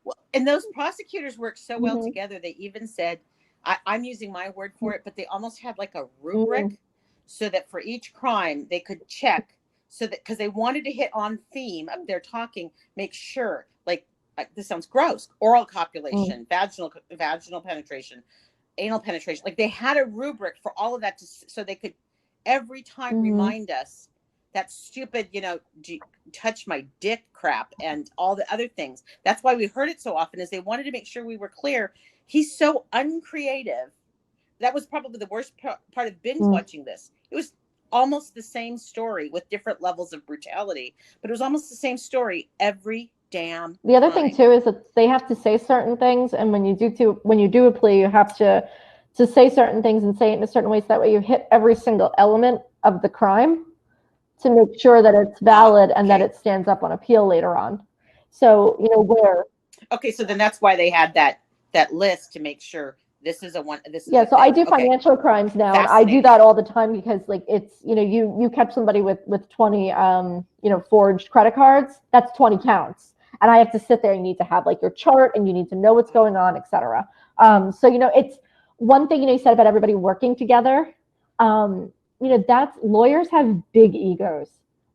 Well, and those prosecutors work so well together. They even said, I'm using my word for it, but they almost had like a rubric so that for each crime they could check so that because they wanted to hit on theme up there talking, make sure like this sounds gross, oral copulation, vaginal penetration, anal penetration. Like they had a rubric for all of that so they could every time remind us that stupid, touch my dick crap and all the other things. That's why we heard it so often is they wanted to make sure we were clear. He's so uncreative. That was probably the worst part of binge watching this. It was almost the same story with different levels of brutality, but it was almost the same story every damn The other time. thing too is that they have to say certain things, and when you do a plea, you have to say certain things and say it in a certain way so that way you hit every single element of the crime to make sure that it's valid and that it stands up on appeal later on. So, where. Okay, so then that's why they had that list to make sure this is a one. This is so I do financial crimes now, and I do that all the time because like it's you catch somebody with 20 forged credit cards, that's 20 counts, and I have to sit there. You need to have like your chart, and you need to know what's going on, etc. So it's one thing you said about everybody working together. That's lawyers have big egos.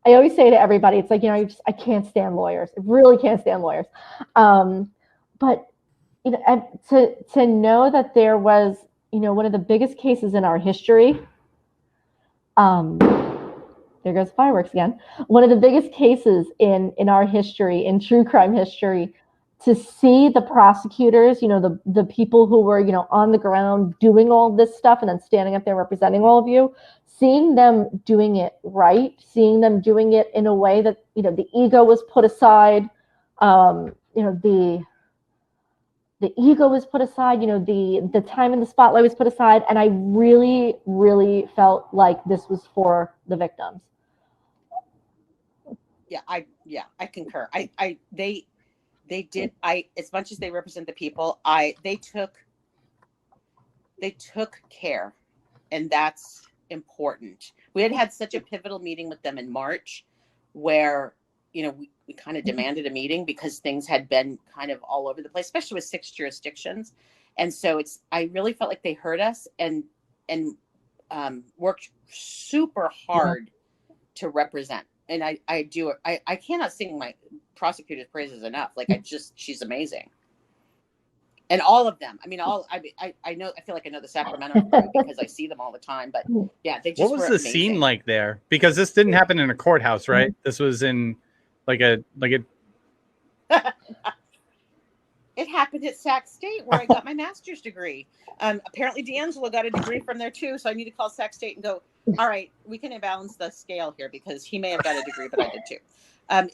I always say to everybody, it's like, I can't stand lawyers. I really can't stand lawyers. But, to know that there was, one of the biggest cases in our history, there goes fireworks again. One of the biggest cases in our history, in true crime history, to see the prosecutors, the people who were, on the ground doing all this stuff and then standing up there representing all of you, seeing them doing it right, seeing them doing it in a way that, the ego was put aside, the ego was put aside, the time in the spotlight was put aside. And I really, really felt like this was for the victims. I concur. They did. As much as they represent the people, they took care, and that's important. We had such a pivotal meeting with them in March, where we kind of demanded a meeting because things had been kind of all over the place, especially with 6 jurisdictions, and so I really felt like they heard us and worked super hard to represent. And I cannot sing my prosecutor's praises enough. Like she's amazing. And all of them. I mean, I know. I feel like I know the Sacramento crew because I see them all the time. But yeah, they just What was were the amazing. scene like there? Because this didn't happen in a courthouse, right? This was in like a It happened at Sac State where I got my master's degree. Apparently, D'Angelo got a degree from there too. So I need to call Sac State and go, all right, we can balance the scale here because he may have got a degree, but I did too.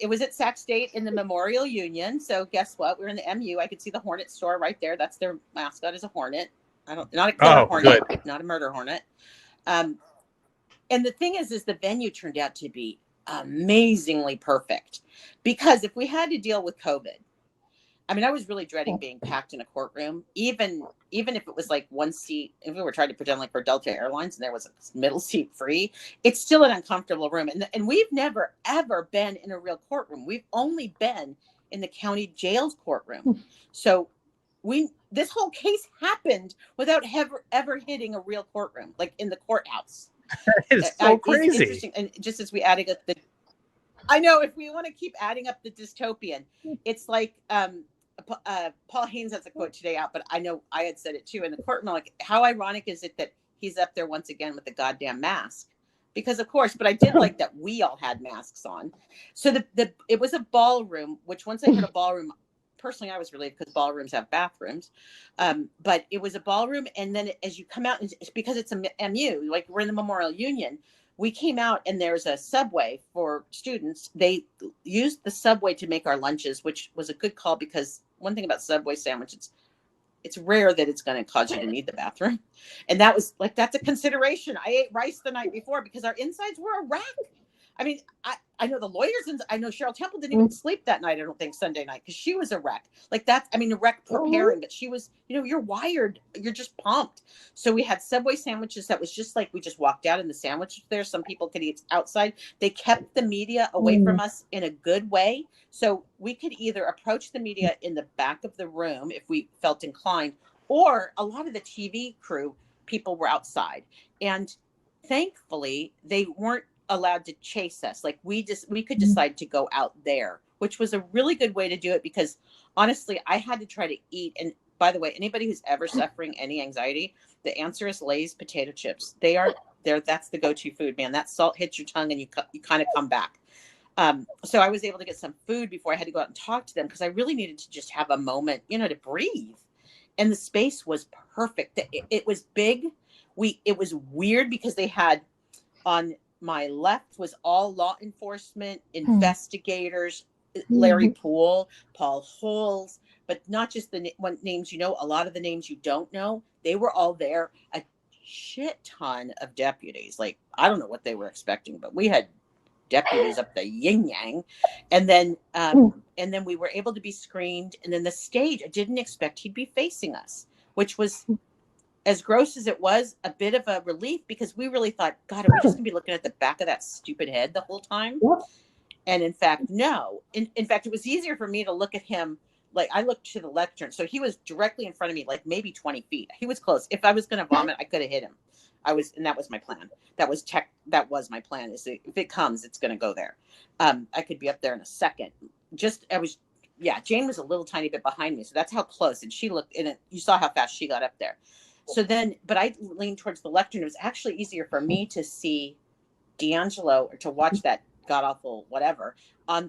It was at Sac State in the Memorial Union. So guess what? We're in the MU. I could see the Hornet store right there. That's their mascot is a Hornet. Not a killer hornet, good. not a murder hornet. And the thing is the venue turned out to be amazingly perfect because if we had to deal with COVID, I mean, I was really dreading being packed in a courtroom, even if it was like one seat. If we were trying to pretend like we're Delta Airlines and there was a middle seat free, it's still an uncomfortable room. And we've never, ever been in a real courtroom. We've only been in the county jail's courtroom. So this whole case happened without ever hitting a real courtroom, like in the courthouse. It's so crazy. It's interesting. And just as we added up I know if we want to keep adding up the dystopian, it's like, Paul Haynes has a quote today out, but I know I had said it too in the courtroom. Like, how ironic is it that he's up there once again with the goddamn mask? Because of course, but I did like that we all had masks on. So it was a ballroom, which once I heard a ballroom, personally I was relieved because ballrooms have bathrooms. But it was a ballroom, and then as you come out, because it's a MU, like we're in the Memorial Union, we came out and there's a Subway for students. They used the Subway to make our lunches, which was a good call because one thing about Subway sandwiches, it's rare that it's going to cause you to need the bathroom. And that was like, that's a consideration. I ate rice the night before because our insides were a wreck. I mean, I know the lawyers, and I know Cheryl Temple didn't even sleep that night, I don't think, Sunday night, because she was a wreck. Like that's, I mean, a wreck preparing, but she was, you're wired, you're just pumped. So we had Subway sandwiches that was just like, we just walked out and the sandwich was there. Some people could eat outside. They kept the media away from us in a good way. So we could either approach the media in the back of the room if we felt inclined, or a lot of the TV crew people were outside. And thankfully, they weren't allowed to chase us. Like we could decide to go out there, which was a really good way to do it because honestly, I had to try to eat. And by the way, anybody who's ever suffering any anxiety, the answer is Lay's potato chips. They are there. That's the go-to food, man. That salt hits your tongue and you kind of come back. So I was able to get some food before I had to go out and talk to them because I really needed to just have a moment, to breathe. And the space was perfect. It was big. It was weird because they had on my left was all law enforcement, investigators, Larry Poole, Paul Holes, but not just the names a lot of the names you don't know. They were all there. A shit ton of deputies. Like, I don't know what they were expecting, but we had deputies up the yin yang. And then we were able to be screened. And then the stage, I didn't expect he'd be facing us, which was, as gross as it was, a bit of a relief because we really thought, God, are we just gonna be looking at the back of that stupid head the whole time? Yep. And in fact, no. In fact, it was easier for me to look at him. Like I looked to the lectern. So he was directly in front of me, like maybe 20 feet. He was close. If I was going to vomit, I could have hit him. And that was my plan. That was my plan is if it comes, it's going to go there. I could be up there in a second. Jane was a little tiny bit behind me. So that's how close. And she looked in it. You saw how fast she got up there. So then, but I leaned towards the lectern. It was actually easier for me to see D'Angelo or to watch that god awful whatever on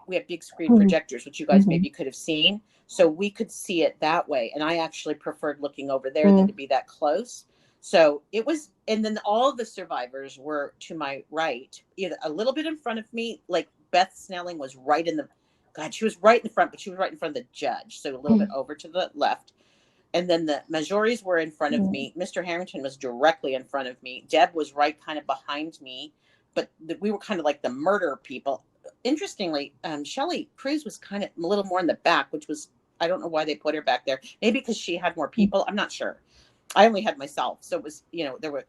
we have big screen projectors, which you guys maybe could have seen. So we could see it that way. And I actually preferred looking over there than to be that close. So it was, and then all of the survivors were to my right, either a little bit in front of me, like Beth Snelling was right she was right in front, but she was right in front of the judge. So a little bit over to the left. And then the Majoris were in front of me. Mr. Harrington was directly in front of me. Deb was right kind of behind me, but we were kind of like the murder people. Interestingly, Shelley Cruz was kind of a little more in the back, which was, I don't know why they put her back there. Maybe because she had more people. I'm not sure. I only had myself. So it was, there were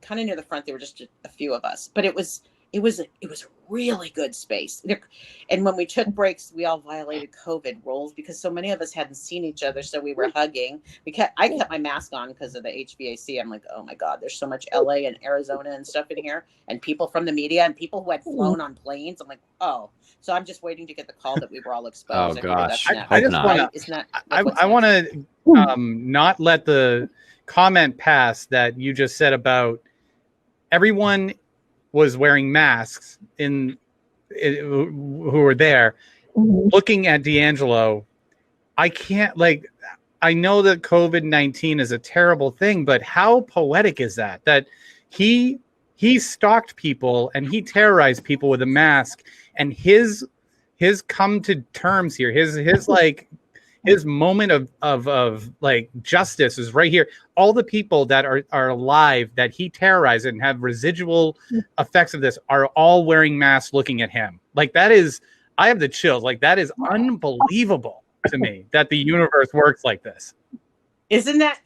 kind of near the front. There were just a few of us, but it was It was a really good space. And when we took breaks, we all violated COVID rules because so many of us hadn't seen each other. So we were hugging. I kept my mask on because of the HVAC. I'm like, oh my God, there's so much LA and Arizona and stuff in here, and people from the media and people who had flown on planes. I'm like, oh, so I'm just waiting to get the call that we were all exposed. Oh gosh, I just want to. I want to not let the comment pass that you just said about everyone was wearing masks who were there. Looking at D'Angelo, I can't, like, I know that COVID-19 is a terrible thing, but how poetic is that he stalked people and he terrorized people with a mask, and his come to terms here, his moment of like justice is right here. All the people that are alive that he terrorized and have residual effects of this are all wearing masks looking at him. Like, that is, I have the chills. Like, that is unbelievable to me that the universe works like this. Isn't that,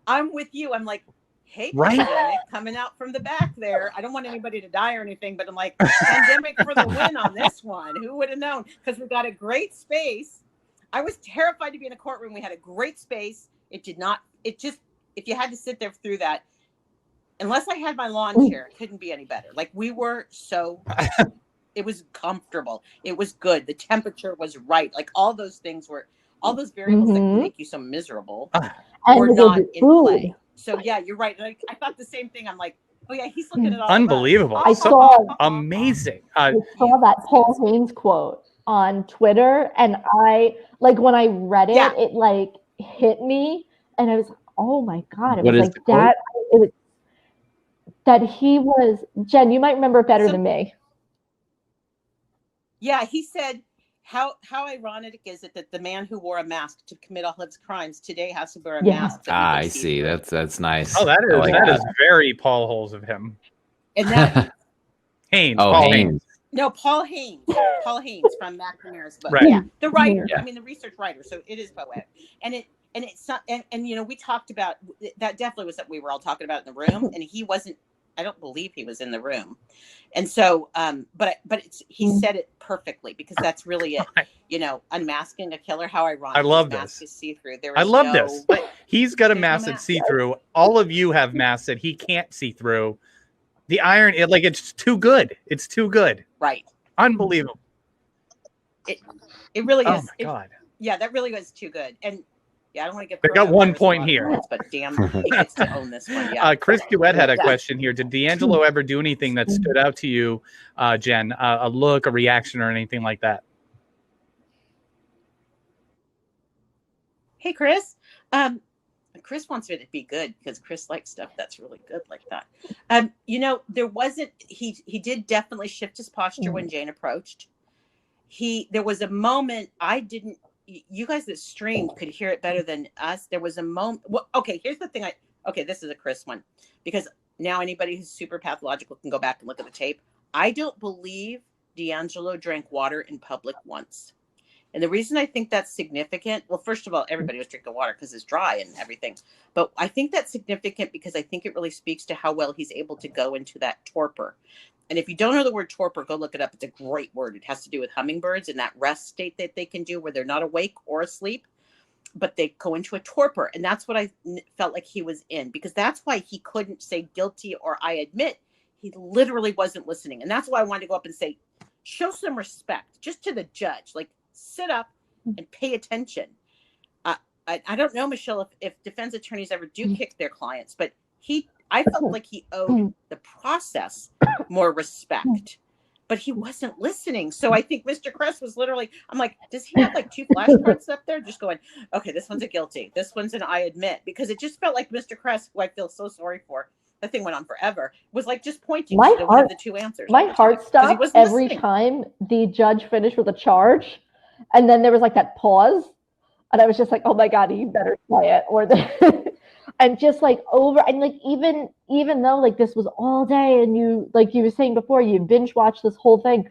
I'm with you. I'm like, hey, right? Pandemic coming out from the back there. I don't want anybody to die or anything, but I'm like, Pandemic for the win on this one. Who would have known? Because we got a great space. I was terrified to be in a courtroom. We had a great space. If you had to sit there through that, unless I had my lawn chair, it couldn't be any better. Like, we were it was comfortable. It was good. The temperature was right. Like, all those variables that can make you so miserable were not in play. So yeah, you're right. Like, I thought the same thing. I'm like, oh yeah, he's looking at all unbelievable. I saw amazing. I saw that Paul Haynes quote on Twitter, and when I read it, it like hit me, and I was like, oh my God. It was like that. It was that he was, Jen, you might remember it better than me. Yeah, he said, how ironic is it that the man who wore a mask to commit all his crimes today has to wear a mask? I see. That's nice. Oh, that is very Paul Holes of him. And that Haynes. Oh, Paul Haynes. No, Paul Haynes. Paul Haynes from Matt Ramirez's book. Right. Yeah, the writer. Yeah. I mean, the research writer. So it is poetic, and it's not. And we talked about that. Definitely was that we were all talking about in the room, and he wasn't. I don't believe he was in the room, and so, but he said it perfectly, because that's really it. Unmasking a killer. How ironic! I love this. this. See through. I love this. He's got a mask that's see through. All of you have masks that he can't see through. The iron, it's too good. It's too good. Right. Unbelievable. It really is. Oh my God. Yeah, that really was too good. And yeah, I don't want to get. They got 1 point here. Points, but damn, he gets to own this one. Yeah. Chris Duet had a question here. Did D'Angelo ever do anything that stood out to you, Jen? A look, a reaction, or anything like that? Hey, Chris. Chris wants me to be good because Chris likes stuff that's really good like that. There wasn't. He did definitely shift his posture when Jane approached. There was a moment I didn't. You guys that streamed could hear it better than us. There was a moment. Well, okay, here's the thing. This is a Chris one, because now anybody who's super pathological can go back and look at the tape. I don't believe D'Angelo drank water in public once. And the reason I think that's significant, well, first of all, everybody was drinking water because it's dry and everything. But I think that's significant because I think it really speaks to how well he's able to go into that torpor. And if you don't know the word torpor, go look it up. It's a great word. It has to do with hummingbirds and that rest state that they can do where they're not awake or asleep, but they go into a torpor. And that's what I felt like he was in, because that's why he couldn't say guilty or I admit. He literally wasn't listening. And that's why I wanted to go up and say, show some respect just to the judge. Like, sit up and pay attention. I don't know, Michelle, if defense attorneys ever do kick their clients, but I felt like he owed the process more respect, but he wasn't listening. So I think Mr. Kress was literally, I'm like, does he have like 2 flashcards up there just going, okay, this one's a guilty, this one's an I admit, because it just felt like Mr. Kress, who I feel so sorry for, that thing went on forever, was like just pointing to one of the 2 answers. My heart stopped every time the judge finished with a charge. And then there was like that pause, and I was just like, "Oh my God, you better say it!" Or and just like over, and like even though like this was all day, and you, like you were saying before, you binge watched this whole thing,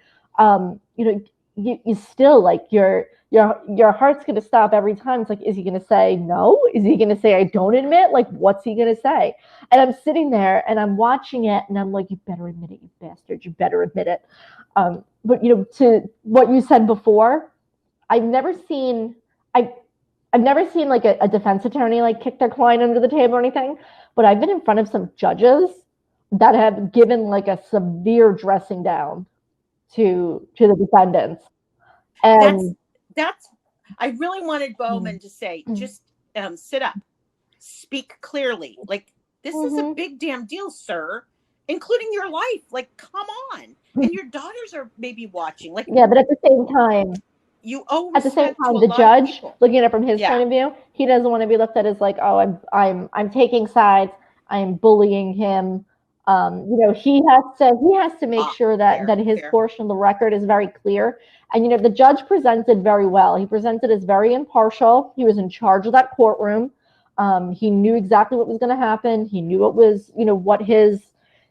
you still like your heart's going to stop every time. It's like, is he going to say no? Is he going to say I don't admit? Like, what's he going to say? And I'm sitting there and I'm watching it and I'm like, you better admit it, you bastard, you better admit it. But to what you said before, I've never seen like a defense attorney like kick their client under the table or anything, but I've been in front of some judges that have given like a severe dressing down to the defendants. And that's I really wanted Bowman to say, just sit up, speak clearly. Like, this is a big damn deal, sir, including your life. Like, come on. And your daughters are maybe watching. Like, yeah, but at the same time, you owe at the same respect to time, a the lot of judge, people. looking at it from his point of view, he doesn't want to be looked at as like, oh, I'm taking sides, I'm bullying him. He has to make sure that his portion of the record is very clear. And the judge presented very well. He presented as very impartial. He was in charge of that courtroom. He knew exactly what was going to happen. He knew what was, what his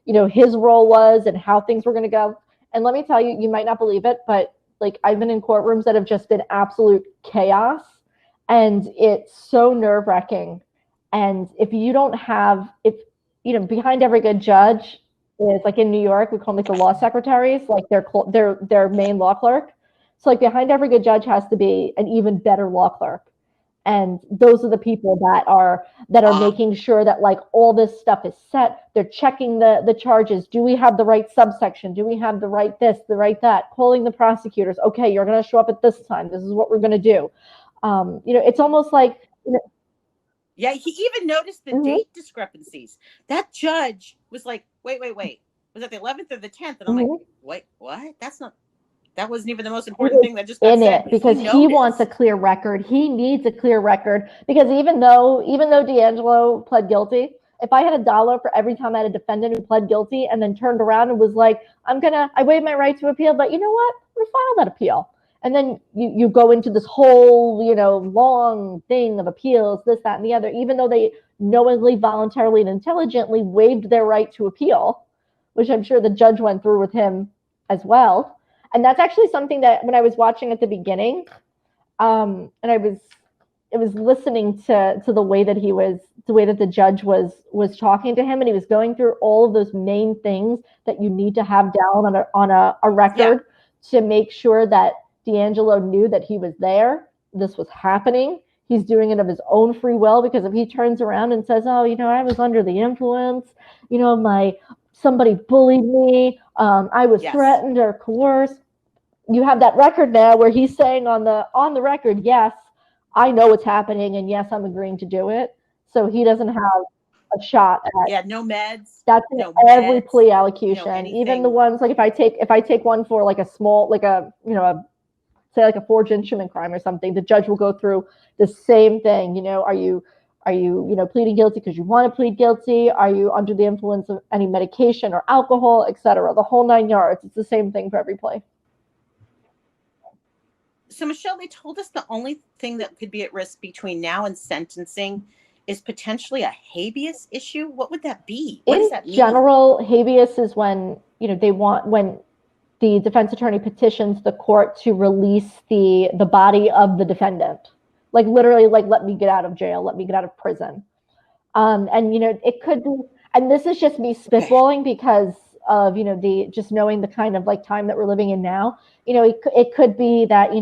role was and how things were going to go. And let me tell you, you might not believe it, but like, I've been in courtrooms that have just been absolute chaos, and it's so nerve-wracking. And if you don't have, behind every good judge is, like, in New York, we call them like the law secretaries, like their main law clerk. So like, behind every good judge has to be an even better law clerk. And those are the people that are making sure that like all this stuff is set. They're checking the charges. Do we have the right subsection? Do we have the right this, the right that? Calling the prosecutors. Okay, you're going to show up at this time. This is what we're going to do. It's almost like. Yeah, he even noticed the date discrepancies. That judge was like, wait. Was that the 11th or the 10th? And I'm like, wait, what? That wasn't even the most important thing that just got said. Because he wants a clear record. He needs a clear record, because even though D'Angelo pled guilty, if I had $1 for every time I had a defendant who pled guilty and then turned around and was like, I waive my right to appeal, but you know what? I'm gonna file that appeal. And then you go into this whole, long thing of appeals, this, that, and the other, even though they knowingly, voluntarily, and intelligently waived their right to appeal, which I'm sure the judge went through with him as well. And that's actually something that when I was watching at the beginning, and I was listening to the way that the judge was talking to him, and he was going through all of those main things that you need to have down on a record to make sure that D'Angelo knew that he was there. This was happening. He's doing it of his own free will, because if he turns around and says, oh, I was under the influence, somebody bullied me, I was threatened or coerced. You have that record now where he's saying on the record, yes, I know what's happening, and yes, I'm agreeing to do it. So he doesn't have a shot at no meds. That's in every plea allocution, even the ones like if I take one for like a small, like say like a forged instrument crime or something, the judge will go through the same thing. Are you pleading guilty because you want to plead guilty? Are you under the influence of any medication or alcohol, etc.? The whole 9 yards. It's the same thing for every plea. So, Michelle, they told us the only thing that could be at risk between now and sentencing is potentially a habeas issue. What would that be? What does that mean? In general, habeas is when when the defense attorney petitions the court to release the body of the defendant, like literally, like, let me get out of jail, let me get out of prison. And it could be, and this is just me spitballing because of the just knowing the kind of like time that we're living in now. It could be that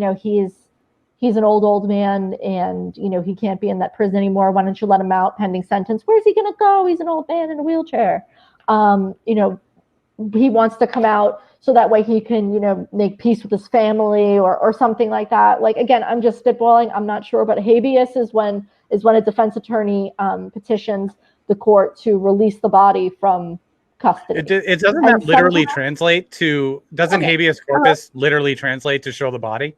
he's an old man, and he can't be in that prison anymore. Why don't you let him out pending sentence? Where's he gonna go? He's an old man in a wheelchair. He wants to come out so that way he can make peace with his family or something like that. Like, again, I'm just spitballing. I'm not sure, but habeas is when a defense attorney petitions the court to release the body from custody. It doesn't that literally translate to, doesn't habeas corpus literally translate to show the body?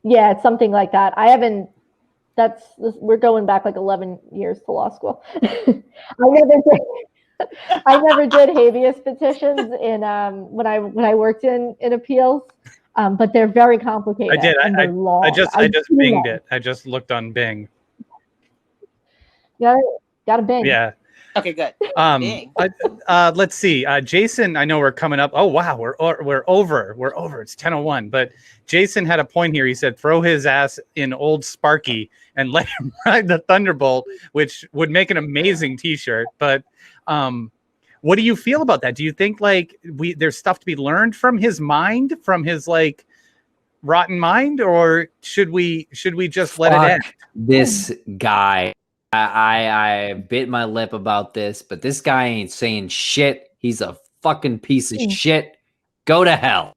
Yeah, it's something like that. We're going back like 11 years to law school. I never did habeas petitions in when I worked in appeals, but they're very complicated. I did. I just binged it. I just looked on Bing. Got a Bing. Yeah. Okay, good. Big. Let's see. Jason, I know we're coming up. Oh wow, we're over. We're over. It's 10:01. But Jason had a point here. He said, "Throw his ass in old Sparky and let him ride the Thunderbolt," which would make an amazing T-shirt. But what do you feel about that? Do you think like there's stuff to be learned from his mind, from his like rotten mind, or should we just let it end? This guy. I bit my lip about this, but this guy ain't saying shit. He's a fucking piece of shit. Go to hell.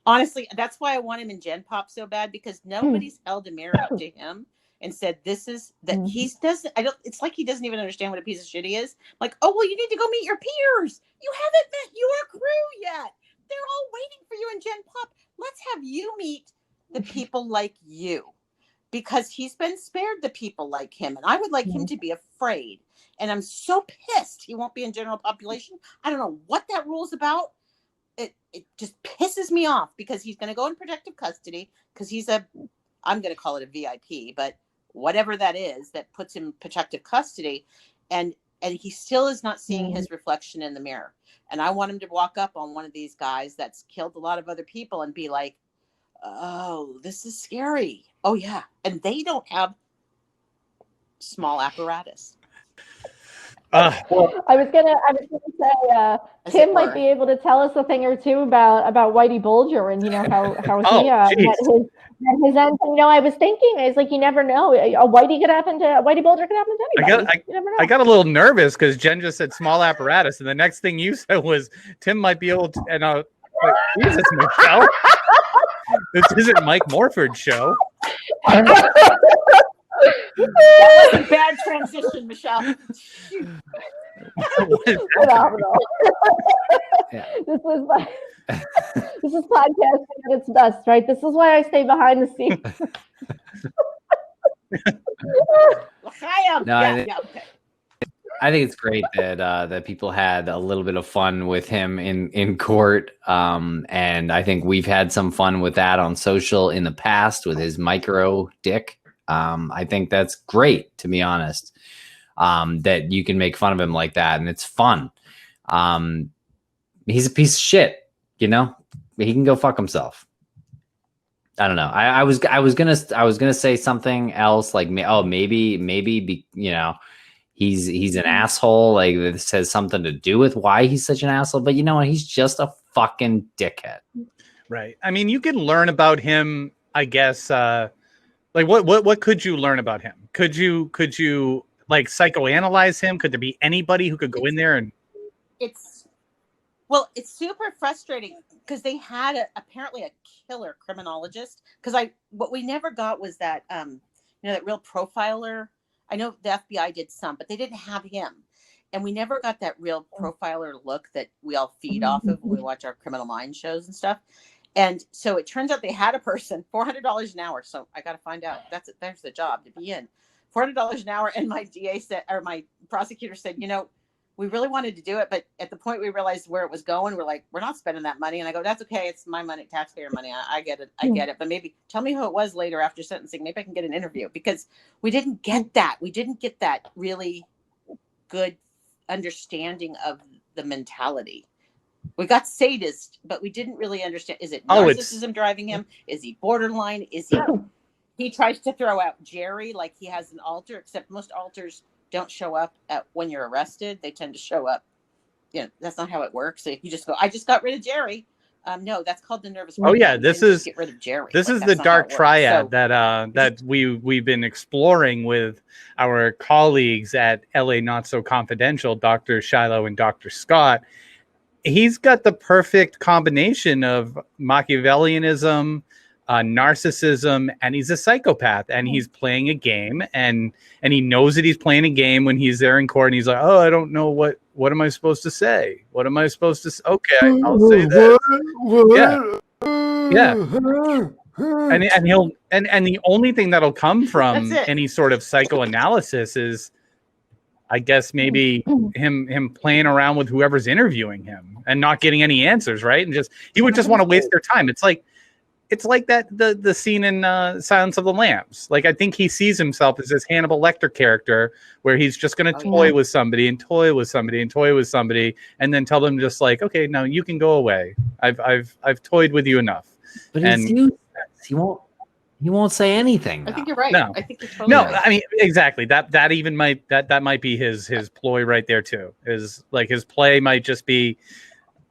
Honestly, that's why I want him in Gen Pop so bad, because nobody's held a mirror up to him and said, this is that he doesn't. It's like he doesn't even understand what a piece of shit he is. Like, oh, well, you need to go meet your peers. You haven't met your crew yet. They're all waiting for you in Gen Pop. Let's have you meet the people like you, because he's been spared the people like him, and I would like him to be afraid. And I'm so pissed he won't be in general population. I don't know what that rule's about. It just pisses me off, because he's going to go in protective custody, because he's I'm going to call it a VIP, but whatever that is that puts him in protective custody, and he still is not seeing his reflection in the mirror. And I want him to walk up on one of these guys that's killed a lot of other people and be like, oh, this is scary. Oh yeah. And they don't have small apparatus. I was gonna say Tim might be able to tell us a thing or two about Whitey Bulger, and how he met his end. I was thinking, it's like, you never know. Whitey Bulger could happen to anybody. You never know. I got a little nervous because Jen just said small apparatus, and the next thing you said was Tim might be able to. And Jesus, Michelle. This isn't Mike Morford's show. That was a bad transition, Michelle. Phenomenal. This is podcasting at its best, right? This is why I stay behind the scenes. I think it's great that people had a little bit of fun with him in court, and I think we've had some fun with that on social in the past with his micro dick. I think that's great, to be honest, that you can make fun of him like that, and it's fun. He's a piece of shit, he can go fuck himself. I don't know. I was gonna say something else, like, maybe he's an asshole. Like, this has something to do with why he's such an asshole. But you know what? He's just a fucking dickhead. Right. I mean, you can learn about him, I guess. Like, what could you learn about him? Could you like psychoanalyze him? Could there be anybody who could go in there and? It's super frustrating, because they had apparently a killer criminologist. Because what we never got was that that real profiler. I know the FBI did some, but they didn't have him. And we never got that real profiler look that we all feed off of when we watch our Criminal Minds shows and stuff. And so it turns out they had a person, $400 an hour. So I got to find out. There's the job to be in. $400 an hour. And my DA said, or my prosecutor said, we really wanted to do it, but at the point we realized where it was going, we're like, we're not spending that money. And I go, that's okay. It's my money, taxpayer money. I get it. But maybe tell me who it was later after sentencing. Maybe I can get an interview, because we didn't get that. We didn't get that really good understanding of the mentality. We got sadist, but we didn't really understand. Is it narcissism driving him? Is he borderline? Is he tries to throw out Jerry like he has an alter, except most alters don't show up when you're arrested. They tend to show up. That's not how it works. So if you just go, I just got rid of Jerry. No, that's called the nervous. Oh yeah, this is get rid of Jerry. This is the dark triad that we've been exploring with our colleagues at LA Not So Confidential, Dr. Shiloh and Dr. Scott. He's got the perfect combination of Machiavellianism, narcissism, and he's a psychopath, and he's playing a game, and he knows that he's playing a game when he's there in court, and he's like, oh, I don't know what am I supposed to say? What am I supposed to say? Okay, I'll say that. Yeah. And the only thing that'll come from any sort of psychoanalysis is, I guess, maybe him playing around with whoever's interviewing him and not getting any answers, right? And he would just want to waste their time. It's like, it's like that the scene in Silence of the Lambs. Like, I think he sees himself as this Hannibal Lecter character where he's just going to toy with somebody and toy with somebody and toy with somebody, and then tell them just like, okay, now you can go away. I've toyed with you enough. But he's useless. He won't say anything. I think you're right. No. I think you're totally right. I mean, exactly. That even might that might be his ploy right there too. Is like his play might just be,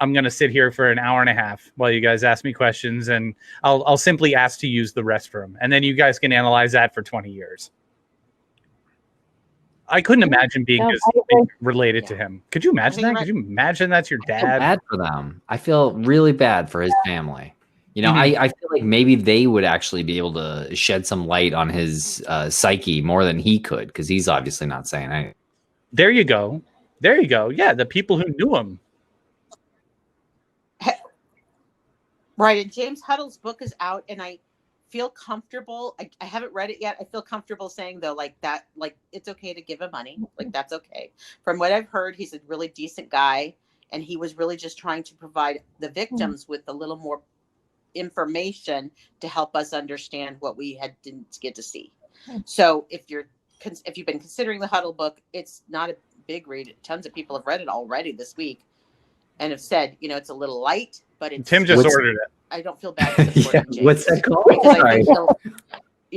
I'm going to sit here for an hour and a half while you guys ask me questions, and I'll simply ask to use the restroom, and then you guys can analyze that for 20 years. I couldn't imagine being related to him. Could you imagine that? Could you imagine that's your dad? I feel bad for them. I feel really bad for his family. You know, I feel like maybe they would actually be able to shed some light on his psyche more than he could, because he's obviously not saying anything. There you go. There you go. Yeah, the people who knew him. Right. And James Huddle's book is out, and I feel comfortable. I haven't read it yet. I feel comfortable saying, though, like that, like it's okay to give him money. Like, that's okay. From what I've heard, he's a really decent guy, and he was really just trying to provide the victims with a little more information to help us understand what we didn't get to see. So if you've been considering the Huddle book, it's not a big read. Tons of people have read it already this week and have said, you know, it's a little light, but it's Tim just ordered it. I don't feel bad for supporting James. What's that called?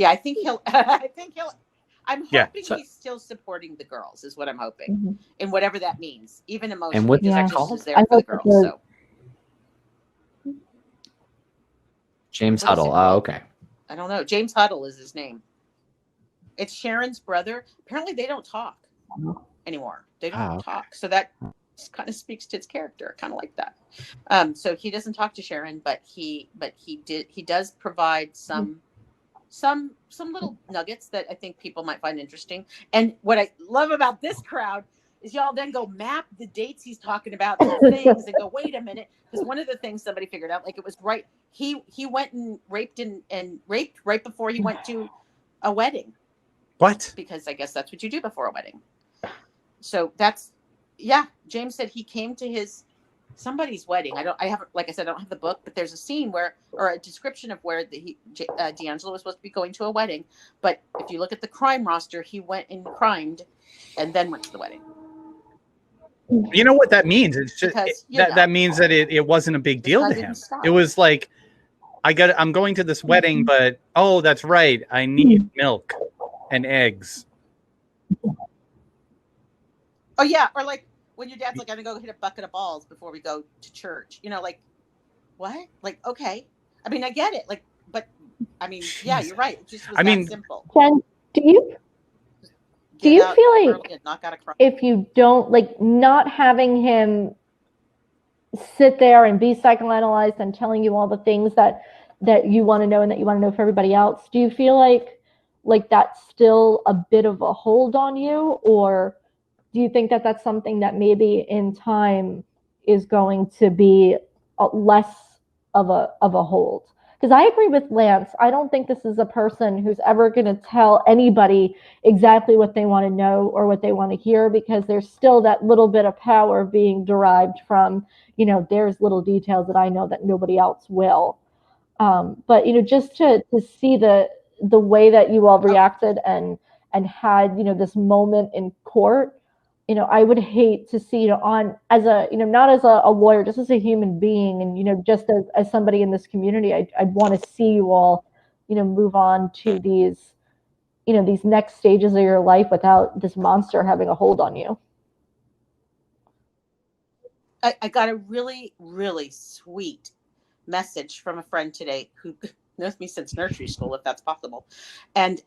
I think he'll I'm hoping he's still supporting the girls, is what I'm hoping. And whatever that means, even emotionally. And what's that called? Is there for the girls, so. James Huddle. Oh, okay. I don't know. James Huddle is his name. It's Sharon's brother. Apparently they don't talk anymore. They don't talk. So that kind of speaks to its character. Kind of like that. So he doesn't talk to Sharon, but he does provide some little nuggets that I think people might find interesting. And what I love about this crowd is y'all then go map the dates he's talking about, the things, and go, wait a minute. Because one of the things somebody figured out, like, it was right. He went and raped right before he went to a wedding. What? Because I guess that's what you do before a wedding. So James said he came to somebody's wedding. I haven't, like I said, I don't have the book, but there's a scene or a description of where D'Angelo was supposed to be going to a wedding. But if you look at the crime roster, he went and crimed and then went to the wedding. You know what that means? It's just that means that it wasn't a big deal to him. It was like, I'm going to this wedding, but that's right, I need milk and eggs. Oh yeah, or like when your dad's like, I'm gonna go hit a bucket of balls before we go to church. You know, like, what? Like, okay. I mean, I get it. Like, but I mean, yeah, you're right. It just was that simple. Jen, do you feel like if you don't, like, not having him sit there and be psychoanalyzed and telling you all the things that you want to know and that you want to know for everybody else, do you feel like that's still a bit of a hold on you, or do you think that that's something that maybe in time is going to be less of a hold? Because I agree with Lance. I don't think this is a person who's ever going to tell anybody exactly what they want to know or what they want to hear, because there's still that little bit of power being derived from, you know, there's little details that I know that nobody else will. But, you know, just to see the way that you all reacted and had, you know, this moment in court, you know, I would hate to see, you know, as a, you know, not as a lawyer, just as a human being, and, you know, just as somebody in this community, I'd want to see you all, you know, move on to these, you know, these next stages of your life without this monster having a hold on you. I got a really, really sweet message from a friend today who knows me since nursery school, if that's possible. And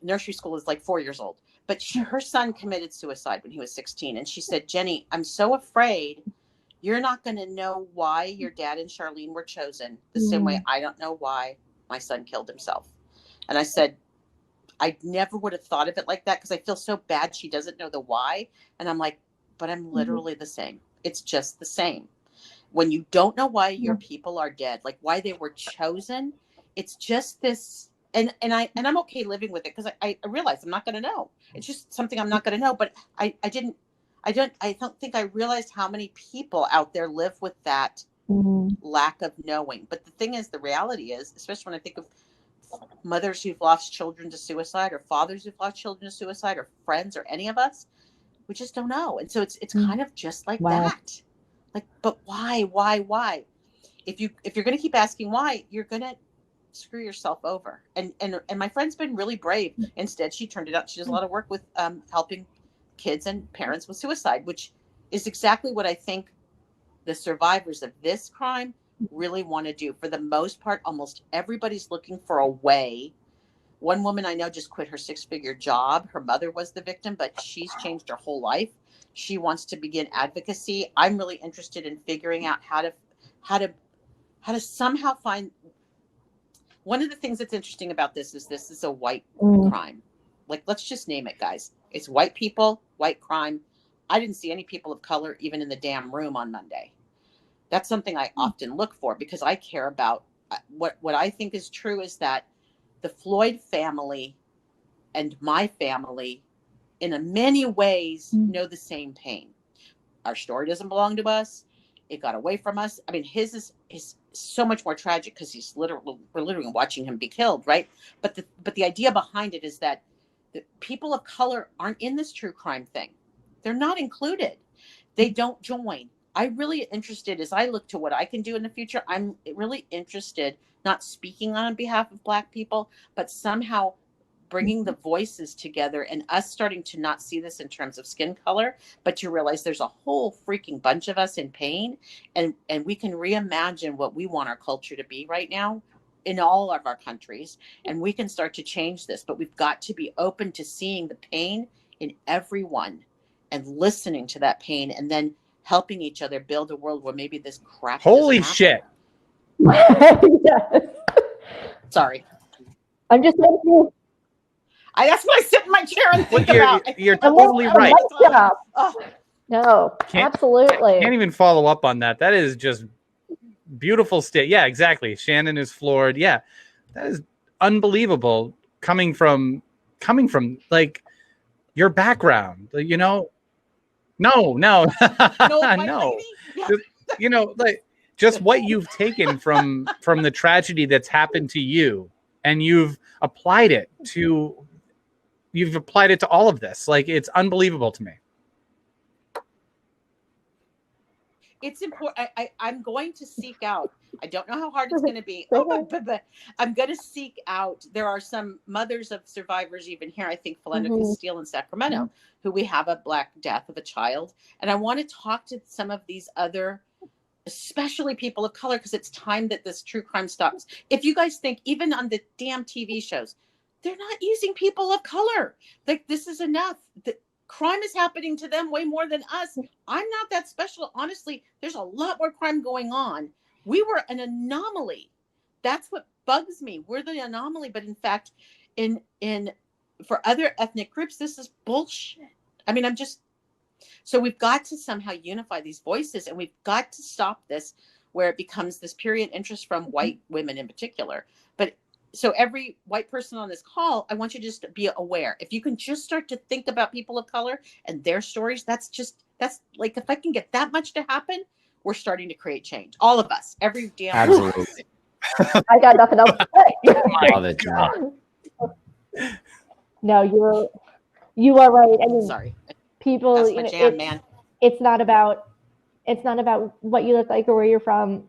nursery school is like 4 years old. But her son committed suicide when he was 16. And she said, Jenny, I'm so afraid you're not going to know why your dad and Charlene were chosen the same way I don't know why my son killed himself. And I said, I never would have thought of it like that, because I feel so bad she doesn't know the why. And I'm like, but I'm literally the same. It's just the same. When you don't know why your people are dead, like why they were chosen, it's just this. And I'm okay living with it, because I realize I'm not going to know. It's just something I'm not going to know. But I don't think I realized how many people out there live with that lack of knowing. But the thing is, the reality is, especially when I think of mothers who've lost children to suicide, or fathers who've lost children to suicide, or friends, or any of us, we just don't know. And so it's kind of just like that. Like, but why? If you're going to keep asking why, you're going to screw yourself over. And my friend's been really brave. Instead, she turned it out. She does a lot of work with helping kids and parents with suicide, which is exactly what I think the survivors of this crime really want to do. For the most part, almost everybody's looking for a way. One woman I know just quit her 6-figure job. Her mother was the victim, but she's changed her whole life. She wants to begin advocacy. I'm really interested in figuring out how to somehow find. One of the things that's interesting about this is a white crime. Like, let's just name it, guys. It's white people, white crime. I didn't see any people of color even in the damn room on Monday. That's something I often look for, because I care about what I think is true is that the Floyd family and my family, in many ways, know the same pain. Our story doesn't belong to us. It got away from us. I mean, his is so much more tragic because we're literally watching him be killed, right? But the idea behind it is that the people of color aren't in this true crime thing. They're not included. They don't join. I'm really interested, as I look to what I can do in the future, I'm really interested, not speaking on behalf of Black people, but somehow bringing the voices together and us starting to not see this in terms of skin color, but to realize there's a whole freaking bunch of us in pain, and we can reimagine what we want our culture to be right now in all of our countries, and we can start to change this. But we've got to be open to seeing the pain in everyone and listening to that pain, and then helping each other build a world where maybe this crap Holy doesn't shit. Yes. Sorry. I'm just making you. That's what I sit in my chair and think You're, about. you're totally right. Oh, No, absolutely. Can't even follow up on that. That is just beautiful state. Yeah, exactly. Shannon is floored. Yeah, that is unbelievable coming from like your background. You know, no, no, my no. lady? Yeah. You know, like just what you've taken from the tragedy that's happened to you, and you've applied it to all of this. Like, it's unbelievable to me. It's important. I'm going to seek out. I don't know how hard it's going to be. But I'm going to seek out. There are some mothers of survivors even here. I think Philando Castile in Sacramento, who we have a Black death of a child. And I want to talk to some of these other, especially people of color, because it's time that this true crime stops. If you guys think, even on the damn TV shows, they're not using people of color. Like, this is enough. Crime is happening to them way more than us. I'm not that special. Honestly, there's a lot more crime going on. We were an anomaly. That's what bugs me. We're the anomaly. But in fact, for other ethnic groups, this is bullshit. I mean, so we've got to somehow unify these voices, and we've got to stop this where it becomes this period interest from white women in particular. But so every white person on this call, I want you to just be aware. If you can just start to think about people of color and their stories, that's like, if I can get that much to happen, we're starting to create change. All of us, every damn Absolutely. I got nothing else to say. Love it, John. No, you are right. I mean, sorry. People, That's my jam, man. It's not about what you look like or where you're from.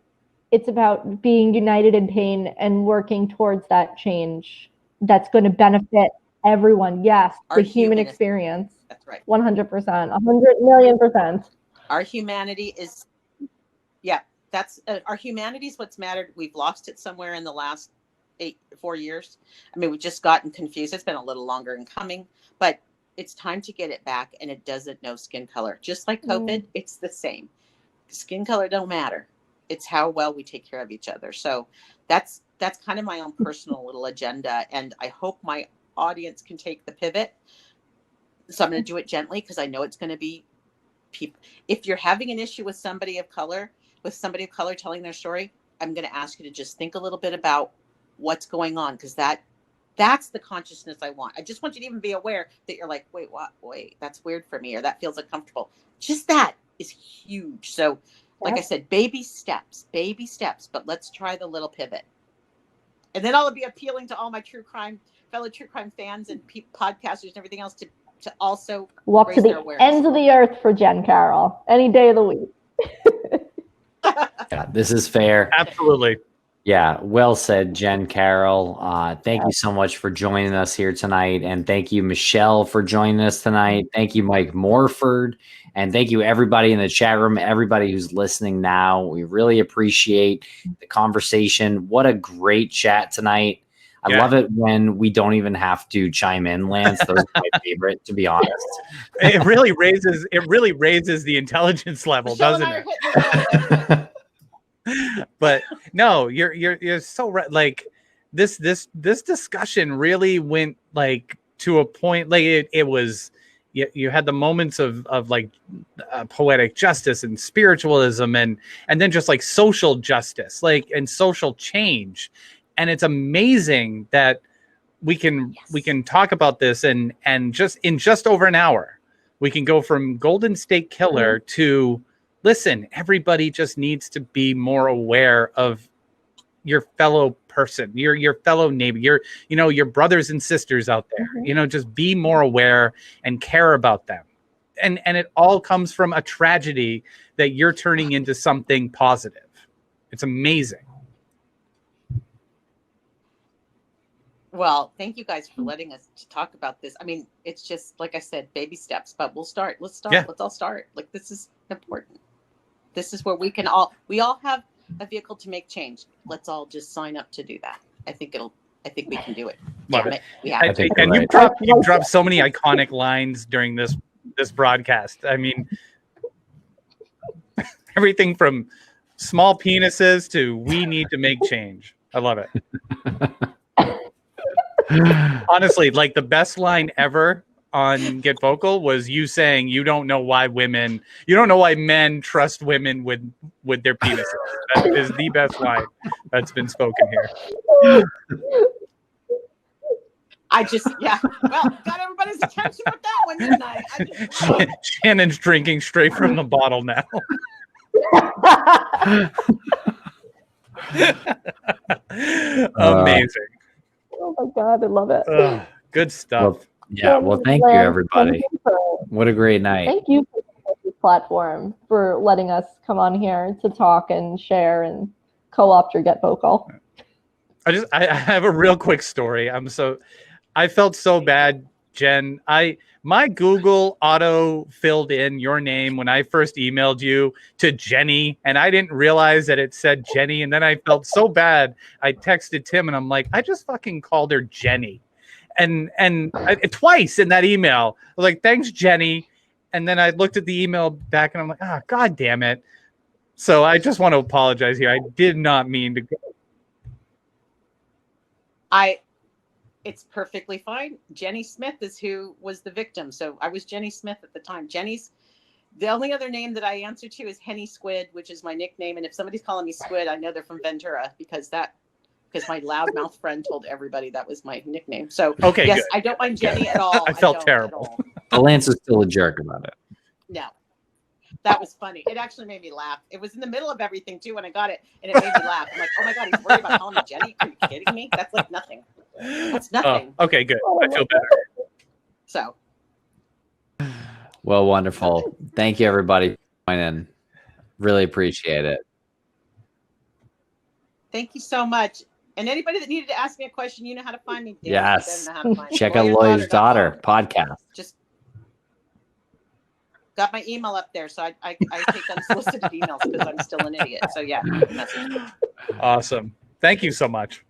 It's about being united in pain and working towards that change that's going to benefit everyone. Yes, the human experience. That's right. 100%, 100,000,000%. Our humanity is, our humanity is what's mattered. We've lost it somewhere in the last 4 years. I mean, we've just gotten confused. It's been a little longer in coming, but it's time to get it back, and it doesn't know skin color. Just like COVID, it's the same. Skin color don't matter. It's how well we take care of each other. So that's kind of my own personal little agenda, and I hope my audience can take the pivot. So I'm going to do it gently, because I know it's going to be people. If you're having an issue with somebody of color telling their story, I'm going to ask you to just think a little bit about what's going on, because that's the consciousness I want. I just want you to even be aware that you're like, wait, what? Wait, that's weird for me, or that feels uncomfortable. Just that is huge. So like I said, baby steps, but let's try the little pivot. And then I'll be appealing to all my fellow true crime fans and podcasters and everything else to also walk to the ends of the earth for Jen Carroll any day of the week. Yeah, this is fair. Absolutely. Yeah, well said, Jen Carroll. Thank you so much for joining us here tonight. And thank you, Michelle, for joining us tonight. Thank you, Mike Morford. And thank you, everybody in the chat room, everybody who's listening now. We really appreciate the conversation. What a great chat tonight. I love it when we don't even have to chime in, Lance. Those are my favorite, to be honest. It really raises the intelligence level, doesn't it? But no, you're so right. Like this discussion really went like to a point. Like it was. You had the moments of like poetic justice and spiritualism, and then just like social justice, like and social change. And it's amazing that we can talk about this and just in just over an hour, we can go from Golden State Killer to listen. Everybody just needs to be more aware of your fellow person, your fellow neighbor, your brothers and sisters out there. Just be more aware and care about them. And it all comes from a tragedy that you're turning into something positive. It's amazing. Well, thank you guys for letting us talk about this. I mean, it's just like I said, baby steps, but we'll start. Let's start. Yeah. Let's all start. Like, this is important. This is where we all have a vehicle to make change. Let's all just sign up to do that. I think we can do it. Love it. And you've dropped so many iconic lines during this broadcast. I mean, everything from small penises to we need to make change. I love it. Honestly, like the best line ever on Get Vocal was you saying you don't know why men trust women with their penises. That is the best line that's been spoken here. Well, got everybody's attention with that one, didn't I? Shannon's drinking straight from the bottle now. Amazing. Oh my God, I love it. Good stuff. Well, thank you, everybody. What a great night. Thank you for this platform, for letting us come on here to talk and share and co-opt your Get Vocal. I have a real quick story. I felt so bad, Jen. My Google auto filled in your name when I first emailed you to Jenny, and I didn't realize that it said Jenny, and then I felt so bad. I texted Tim, and I'm like, I just fucking called her Jenny. And twice in that email, I was like, thanks, Jenny. And then I looked at the email back, and I'm like, God damn it. So I just want to apologize here. I did not mean to go. It's perfectly fine. Jenny Smith is who was the victim. So I was Jenny Smith at the time. The only other name that I answer to is Henny Squid, which is my nickname. And if somebody's calling me Squid, I know they're from Ventura because my loudmouth friend told everybody that was my nickname. So okay, yes, good. I don't mind Jenny at all. I felt terrible. Lance is still a jerk about it. No. That was funny. It actually made me laugh. It was in the middle of everything too when I got it, and it made me laugh. I'm like, oh my God, he's worried about calling me Jenny. Are you kidding me? That's like nothing. That's nothing. Oh, okay, good. I feel better. So. Well, wonderful. Thank you, everybody, for joining. Really appreciate it. Thank you so much. And anybody that needed to ask me a question, you know how to find me. Yes. Know how to find Check out Lawyer's Daughter podcast. Just got my email up there, so I take unsolicited emails because I'm still an idiot. So yeah. Awesome. Thank you so much.